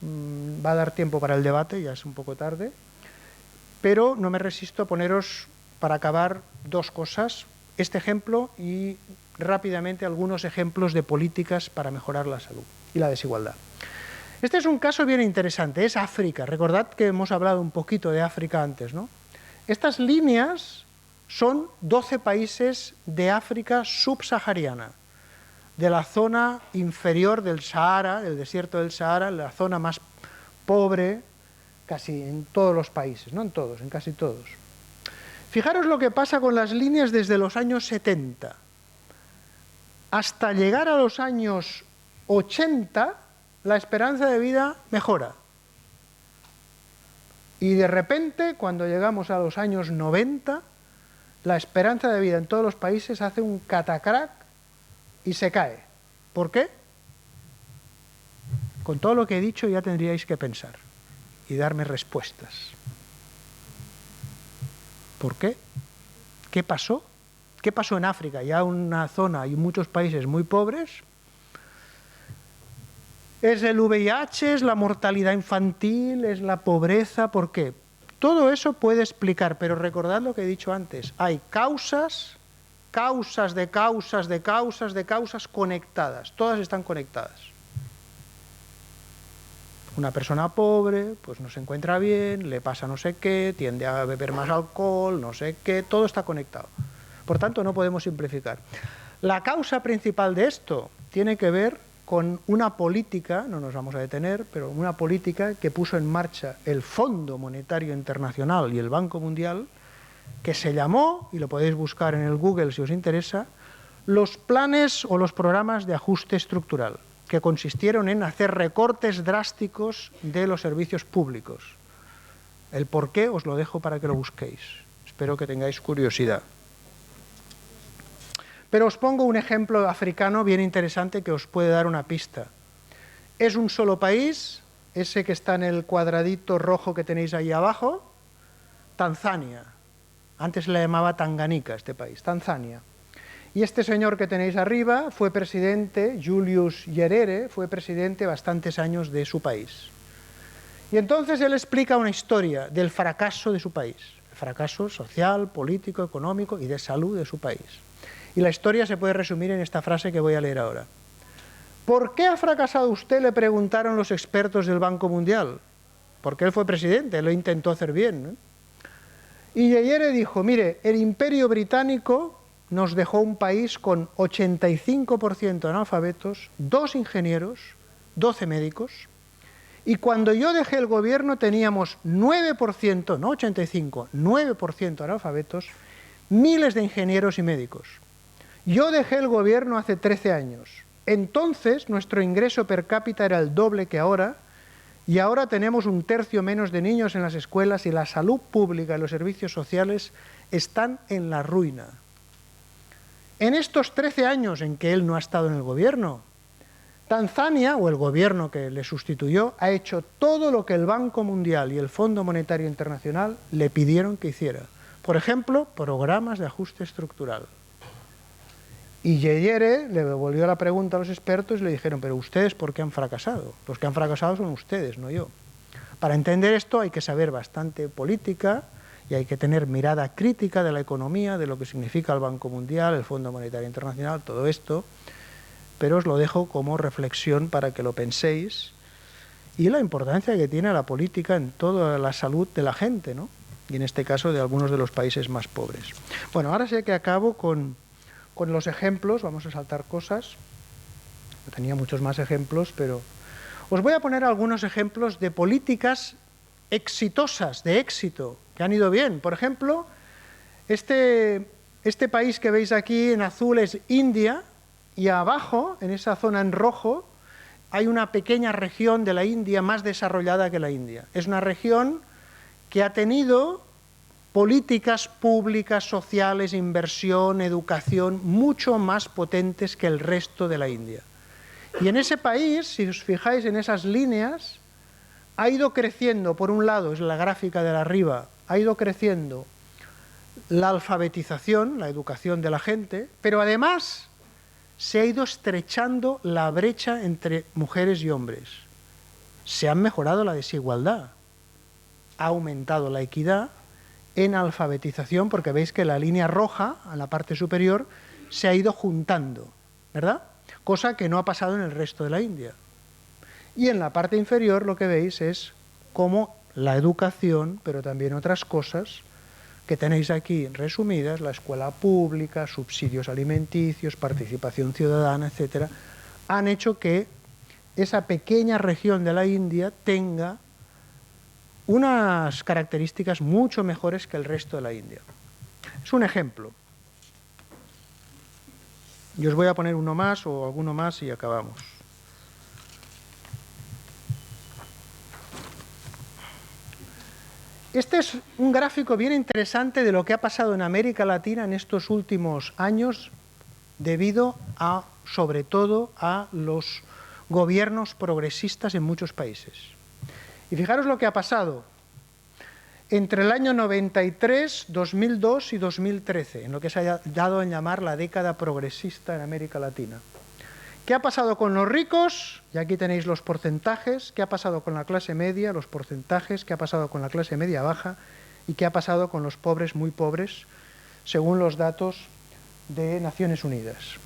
va a dar tiempo para el debate, ya es un poco tarde, pero no me resisto a poneros, para acabar, dos cosas, este ejemplo y rápidamente algunos ejemplos de políticas para mejorar la salud y la desigualdad. Este es un caso bien interesante, es África. Recordad que hemos hablado un poquito de África antes, ¿no? Estas líneas son 12 países de África subsahariana, de la zona inferior del Sahara, del desierto del Sahara, la zona más pobre, casi en todos los países, no en todos, en casi todos. Fijaros lo que pasa con las líneas desde los años 70 hasta llegar a los años 80, la esperanza de vida mejora. Y de repente, cuando llegamos a los años 90, la esperanza de vida en todos los países hace un catacrac y se cae. ¿Por qué? Con todo lo que he dicho ya tendríais que pensar y darme respuestas. ¿Por qué? ¿Qué pasó? ¿Qué pasó en África? Ya una zona y muchos países muy pobres. Es el VIH, es la mortalidad infantil, es la pobreza. ¿Por qué? Todo eso puede explicar, pero recordad lo que he dicho antes. Hay causas, causas de causas de causas de causas conectadas. Todas están conectadas. Una persona pobre, pues no se encuentra bien, le pasa no sé qué, tiende a beber más alcohol, no sé qué, todo está conectado. Por tanto, no podemos simplificar. La causa principal de esto tiene que ver con una política, no nos vamos a detener, pero una política que puso en marcha el Fondo Monetario Internacional y el Banco Mundial, que se llamó, y lo podéis buscar en el Google si os interesa, los planes o los programas de ajuste estructural, que consistieron en hacer recortes drásticos de los servicios públicos. El por qué os lo dejo para que lo busquéis. Espero que tengáis curiosidad. Pero os pongo un ejemplo africano bien interesante que os puede dar una pista. Es un solo país, ese que está en el cuadradito rojo que tenéis ahí abajo, Tanzania. Antes se le llamaba Tanganica este país, Tanzania. Y este señor que tenéis arriba fue presidente, Julius Nyerere, fue presidente bastantes años de su país. Y entonces él explica una historia del fracaso de su país, el fracaso social, político, económico y de salud de su país. Y la historia se puede resumir en esta frase que voy a leer ahora. ¿Por qué ha fracasado usted?, le preguntaron los expertos del Banco Mundial. Porque él fue presidente, él lo intentó hacer bien, ¿no? Y Nyerere dijo, mire, el Imperio Británico nos dejó un país con 85% analfabetos, 2 ingenieros, 12 médicos, y cuando yo dejé el gobierno teníamos 9%, no 85%, 9% analfabetos, miles de ingenieros y médicos. Yo dejé el gobierno hace 13 años. Entonces nuestro ingreso per cápita era el doble que ahora, y ahora tenemos 1/3 menos de niños en las escuelas y la salud pública y los servicios sociales están en la ruina. En estos 13 años en que él no ha estado en el gobierno, Tanzania, o el gobierno que le sustituyó, ha hecho todo lo que el Banco Mundial y el Fondo Monetario Internacional le pidieron que hiciera. Por ejemplo, programas de ajuste estructural. Y Nyerere le devolvió la pregunta a los expertos y le dijeron, pero ustedes, ¿por qué han fracasado? Los que han fracasado son ustedes, no yo. Para entender esto hay que saber bastante política y hay que tener mirada crítica de la economía, de lo que significa el Banco Mundial, el Fondo Monetario Internacional, todo esto, pero os lo dejo como reflexión para que lo penséis, y la importancia que tiene la política en toda la salud de la gente, ¿no? Y en este caso de algunos de los países más pobres. Bueno, ahora sí que acabo con los ejemplos, vamos a saltar cosas, tenía muchos más ejemplos, pero os voy a poner algunos ejemplos de políticas exitosas, de éxito, que han ido bien. Por ejemplo, este país que veis aquí en azul es India, y abajo, en esa zona en rojo, hay una pequeña región de la India más desarrollada que la India. Es una región que ha tenido políticas públicas, sociales, inversión, educación, mucho más potentes que el resto de la India. Y en ese país, si os fijáis en esas líneas, ha ido creciendo, por un lado, es la gráfica de arriba, ha ido creciendo la alfabetización, la educación de la gente, pero además se ha ido estrechando la brecha entre mujeres y hombres. Se ha mejorado la desigualdad, ha aumentado la equidad en alfabetización, porque veis que la línea roja, en la parte superior, se ha ido juntando, ¿verdad? Cosa que no ha pasado en el resto de la India. Y en la parte inferior lo que veis es cómo la educación, pero también otras cosas que tenéis aquí resumidas, la escuela pública, subsidios alimenticios, participación ciudadana, etcétera, han hecho que esa pequeña región de la India tenga unas características mucho mejores que el resto de la India. Es un ejemplo. Y os voy a poner uno más o alguno más y acabamos. Este es un gráfico bien interesante de lo que ha pasado en América Latina en estos últimos años debido a, sobre todo, a los gobiernos progresistas en muchos países. Y fijaros lo que ha pasado entre el año 93, 2002 y 2013, en lo que se ha dado en llamar la década progresista en América Latina. ¿Qué ha pasado con los ricos? Y aquí tenéis los porcentajes. ¿Qué ha pasado con la clase media? Los porcentajes. ¿Qué ha pasado con la clase media baja? ¿Y qué ha pasado con los pobres muy pobres? Según los datos de Naciones Unidas.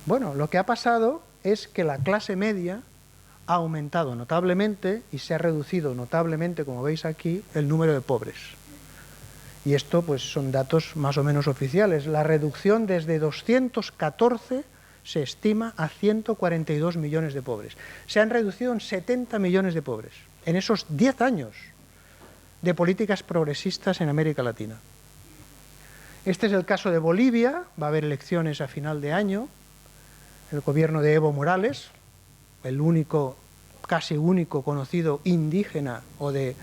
Bueno, lo que ha pasado es que la clase media ha aumentado notablemente y se ha reducido notablemente, como veis aquí, el número de pobres. Y esto pues son datos más o menos oficiales. La reducción desde 214 se estima a 142 millones de pobres. Se han reducido en 70 millones de pobres en esos 10 años de políticas progresistas en América Latina. Este es el caso de Bolivia. Va a haber elecciones a final de año. El gobierno de Evo Morales, el único, casi único conocido indígena o de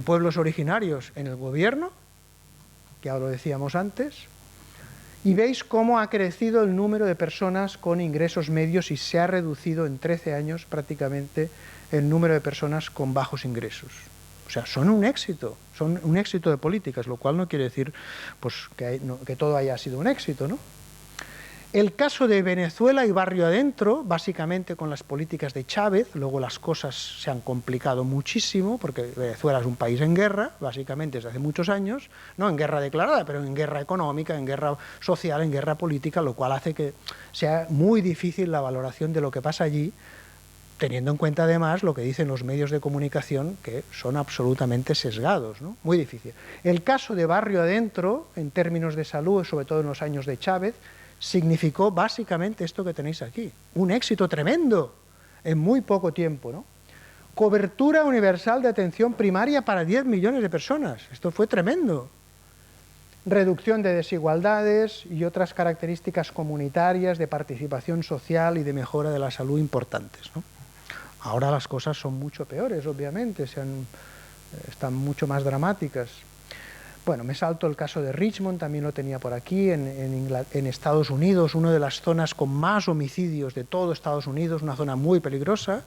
pueblos originarios en el gobierno, que ya lo decíamos antes, y veis cómo ha crecido el número de personas con ingresos medios y se ha reducido en 13 años prácticamente el número de personas con bajos ingresos. O sea, son un éxito de políticas, lo cual no quiere decir pues, que todo haya sido un éxito, ¿no? El caso de Venezuela y Barrio Adentro, básicamente con las políticas de Chávez, luego las cosas se han complicado muchísimo, porque Venezuela es un país en guerra, básicamente desde hace muchos años, no en guerra declarada, pero en guerra económica, en guerra social, en guerra política, lo cual hace que sea muy difícil la valoración de lo que pasa allí, teniendo en cuenta además lo que dicen los medios de comunicación, que son absolutamente sesgados, ¿no? Muy difícil. El caso de Barrio Adentro, en términos de salud, sobre todo en los años de Chávez, significó básicamente esto que tenéis aquí, un éxito tremendo en muy poco tiempo, ¿no? Cobertura universal de atención primaria para 10 millones de personas, esto fue tremendo. Reducción de desigualdades y otras características comunitarias de participación social y de mejora de la salud importantes, ¿no? Ahora las cosas son mucho peores, obviamente, están mucho más dramáticas. Bueno, me salto el caso de Richmond, también lo tenía por aquí, en Estados Unidos, una de las zonas con más homicidios de todo Estados Unidos, una zona muy peligrosa,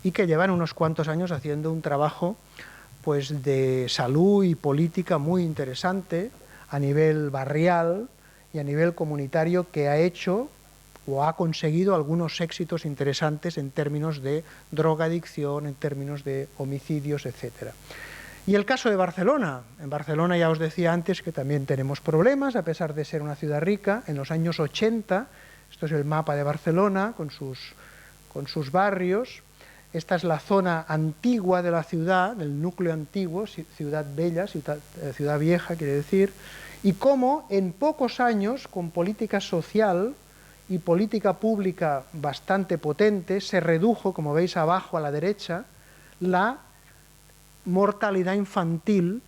y que llevan unos cuantos años haciendo un trabajo pues, de salud y política muy interesante a nivel barrial y a nivel comunitario, que ha hecho o ha conseguido algunos éxitos interesantes en términos de drogadicción, en términos de homicidios, etcétera. Y el caso de Barcelona. En Barcelona ya os decía antes que también tenemos problemas, a pesar de ser una ciudad rica. En los años 80, esto es el mapa de Barcelona con sus barrios. Esta es la zona antigua de la ciudad, el núcleo antiguo, ciudad bella, ciudad vieja quiere decir, y cómo en pocos años, con política social y política pública bastante potente, se redujo, como veis abajo a la derecha, la mortalidad infantil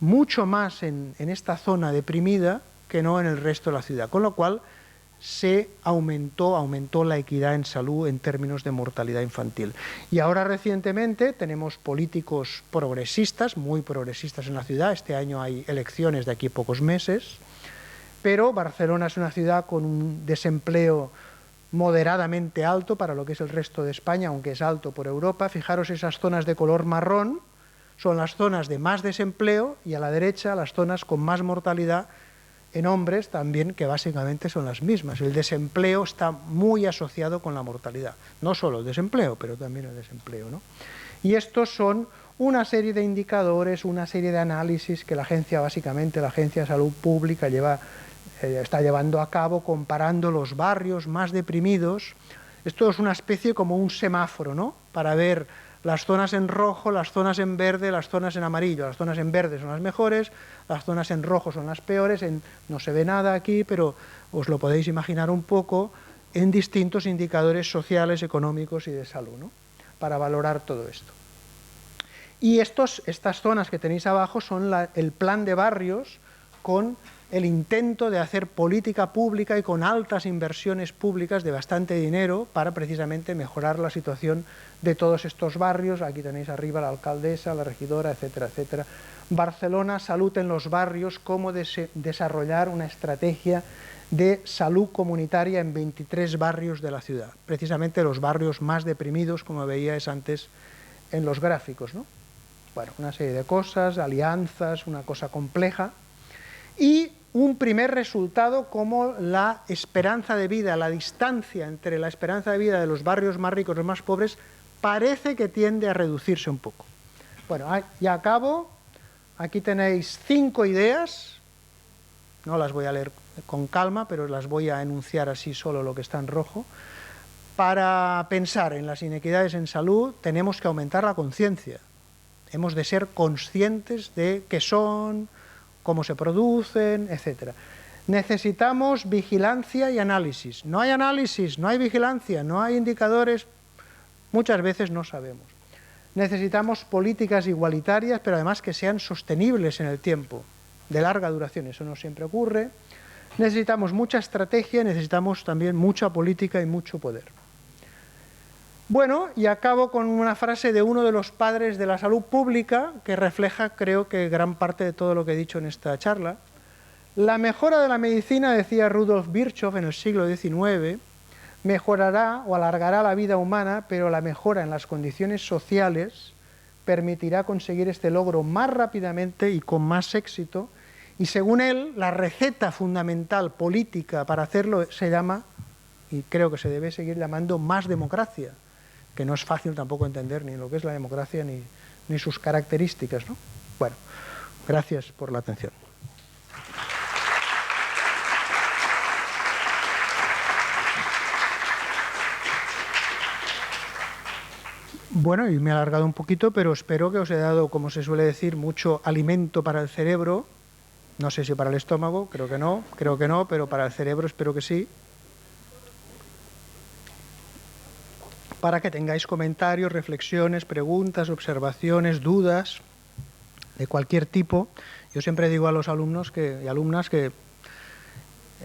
mucho más en esta zona deprimida que no en el resto de la ciudad, con lo cual se aumentó la equidad en salud en términos de mortalidad infantil. Y ahora recientemente tenemos políticos progresistas, muy progresistas en la ciudad. Este año hay elecciones de aquí a pocos meses, pero Barcelona es una ciudad con un desempleo moderadamente alto para lo que es el resto de España, aunque es alto por Europa. Fijaros esas zonas de color marrón, son las zonas de más desempleo, y a la derecha las zonas con más mortalidad en hombres también, que básicamente son las mismas. El desempleo está muy asociado con la mortalidad. No solo el desempleo, pero también el desempleo, ¿no? Y estos son una serie de indicadores, una serie de análisis que la Agencia de Salud Pública está llevando a cabo, comparando los barrios más deprimidos. Esto es una especie como un semáforo, ¿no? Para ver las zonas en rojo, las zonas en verde, las zonas en amarillo. Las zonas en verde son las mejores, las zonas en rojo son las peores. No se ve nada aquí, pero os lo podéis imaginar un poco en distintos indicadores sociales, económicos y de salud, ¿no? Para valorar todo esto. Y estas zonas que tenéis abajo son el plan de barrios con el intento de hacer política pública y con altas inversiones públicas de bastante dinero para precisamente mejorar la situación de todos estos barrios. Aquí tenéis arriba la alcaldesa, la regidora, etcétera, etcétera. Barcelona, salud en los barrios, cómo desarrollar una estrategia de salud comunitaria en 23 barrios de la ciudad. Precisamente los barrios más deprimidos, como veíais antes en los gráficos, ¿no? Bueno, una serie de cosas, alianzas, una cosa compleja. Y un primer resultado como la esperanza de vida, la distancia entre la esperanza de vida de los barrios más ricos y los más pobres parece que tiende a reducirse un poco. Bueno, ya acabo. Aquí tenéis 5 ideas. No las voy a leer con calma, pero las voy a enunciar así solo lo que está en rojo. Para pensar en las inequidades en salud tenemos que aumentar la conciencia. Hemos de ser conscientes de qué son, cómo se producen, etc. Necesitamos vigilancia y análisis. No hay análisis, no hay vigilancia, no hay indicadores, muchas veces no sabemos. Necesitamos políticas igualitarias, pero además que sean sostenibles en el tiempo, de larga duración, eso no siempre ocurre. Necesitamos mucha estrategia, necesitamos también mucha política y mucho poder. Bueno, y acabo con una frase de uno de los padres de la salud pública que refleja, creo que gran parte de todo lo que he dicho en esta charla. La mejora de la medicina, decía Rudolf Virchow en el siglo XIX, mejorará o alargará la vida humana, pero la mejora en las condiciones sociales permitirá conseguir este logro más rápidamente y con más éxito. Y según él, la receta fundamental política para hacerlo se llama, y creo que se debe seguir llamando, más democracia, que no es fácil tampoco entender ni lo que es la democracia ni sus características, ¿no? Bueno, gracias por la atención. Bueno, y me he alargado un poquito, pero espero que os he dado, como se suele decir, mucho alimento para el cerebro. No sé si para el estómago, creo que no, pero para el cerebro espero que sí. Para que tengáis comentarios, reflexiones, preguntas, observaciones, dudas de cualquier tipo. Yo siempre digo a los alumnos y alumnas que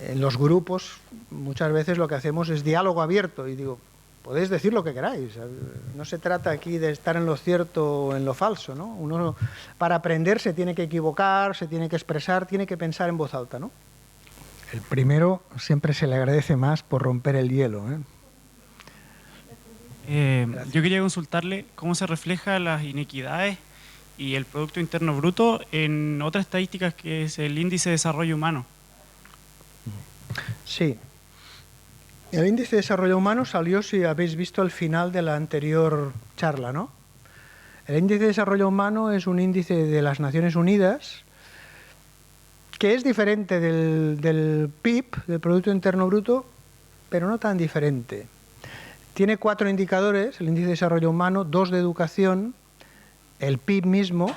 en los grupos muchas veces lo que hacemos es diálogo abierto y digo, podéis decir lo que queráis. No se trata aquí de estar en lo cierto o en lo falso, ¿no? Uno para aprender se tiene que equivocar, se tiene que expresar, tiene que pensar en voz alta, ¿no? El primero siempre se le agradece más por romper el hielo, ¿eh? Yo quería consultarle cómo se reflejan las inequidades y el Producto Interno Bruto en otras estadísticas que es el Índice de Desarrollo Humano. Sí. El Índice de Desarrollo Humano salió, si habéis visto, al final de la anterior charla, ¿no? El Índice de Desarrollo Humano es un índice de las Naciones Unidas que es diferente del PIB, del Producto Interno Bruto, pero no tan diferente. Tiene 4 indicadores, el Índice de Desarrollo Humano, 2 de educación, el PIB mismo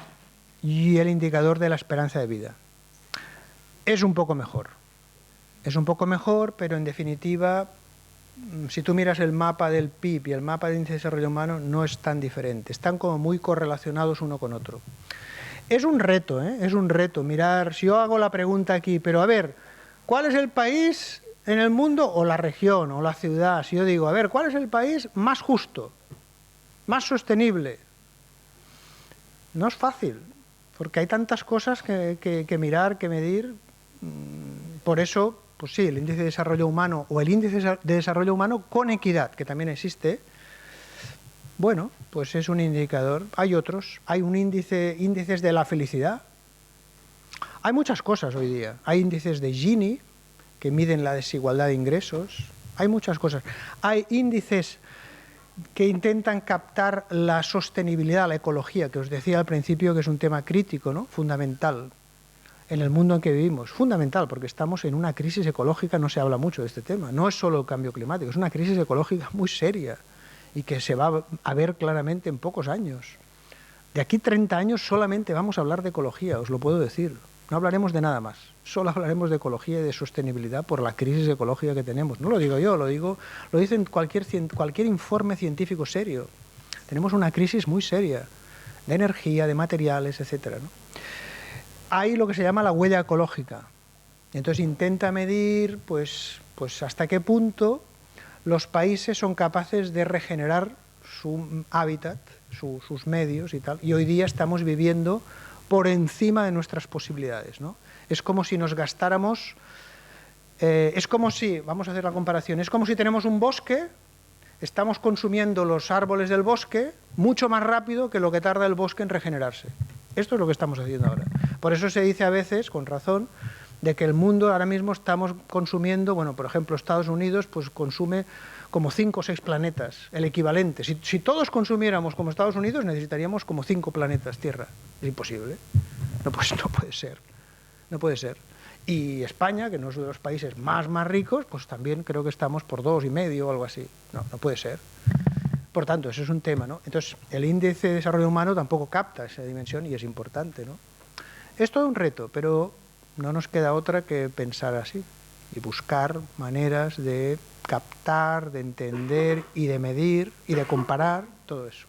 y el indicador de la esperanza de vida. Es un poco mejor. Es un poco mejor, pero en definitiva, si tú miras el mapa del PIB y el mapa del Índice de Desarrollo Humano, no es tan diferente. Están como muy correlacionados uno con otro. Es un reto, ¿eh? Es un reto mirar, si yo hago la pregunta aquí, pero a ver, ¿cuál es el país en el mundo, o la región, o la ciudad? Si yo digo, a ver, ¿cuál es el país más justo, más sostenible? No es fácil, porque hay tantas cosas que mirar, que medir. Por eso, pues sí, el Índice de Desarrollo Humano o el Índice de Desarrollo Humano con equidad, que también existe, bueno, pues es un indicador. Hay otros, hay índices de la felicidad. Hay muchas cosas hoy día. Hay índices de Gini, que miden la desigualdad de ingresos. Hay muchas cosas. Hay índices que intentan captar la sostenibilidad, la ecología, que os decía al principio que es un tema crítico, ¿no? Fundamental en el mundo en que vivimos. Fundamental, porque estamos en una crisis ecológica, no se habla mucho de este tema. No es solo el cambio climático, es una crisis ecológica muy seria y que se va a ver claramente en pocos años. De aquí 30 años solamente vamos a hablar de ecología, os lo puedo decir. No hablaremos de nada más. Solo hablaremos de ecología y de sostenibilidad por la crisis ecológica que tenemos. No lo digo yo, lo dicen cualquier informe científico serio. Tenemos una crisis muy seria de energía, de materiales, etcétera, ¿no? Hay lo que se llama la huella ecológica. Entonces intenta medir pues hasta qué punto los países son capaces de regenerar su hábitat, sus medios y tal. Y hoy día estamos viviendo por encima de nuestras posibilidades, ¿no? Es como si nos gastáramos, es como si, vamos a hacer la comparación, es como si tenemos un bosque, estamos consumiendo los árboles del bosque mucho más rápido que lo que tarda el bosque en regenerarse. Esto es lo que estamos haciendo ahora. Por eso se dice a veces, con razón, de que el mundo ahora mismo estamos consumiendo, bueno, por ejemplo, Estados Unidos pues consume como 5 o 6 planetas, el equivalente. Si todos consumiéramos como Estados Unidos, necesitaríamos como 5 planetas Tierra. Es imposible. No puede ser. No puede ser. Y España, que no es uno de los países más ricos, pues también creo que estamos por 2,5 o algo así. No puede ser. Por tanto, eso es un tema, ¿no? Entonces, el índice de desarrollo humano tampoco capta esa dimensión y es importante, ¿no? Es todo un reto, pero no nos queda otra que pensar así y buscar maneras de captar, de entender y de medir y de comparar todo eso.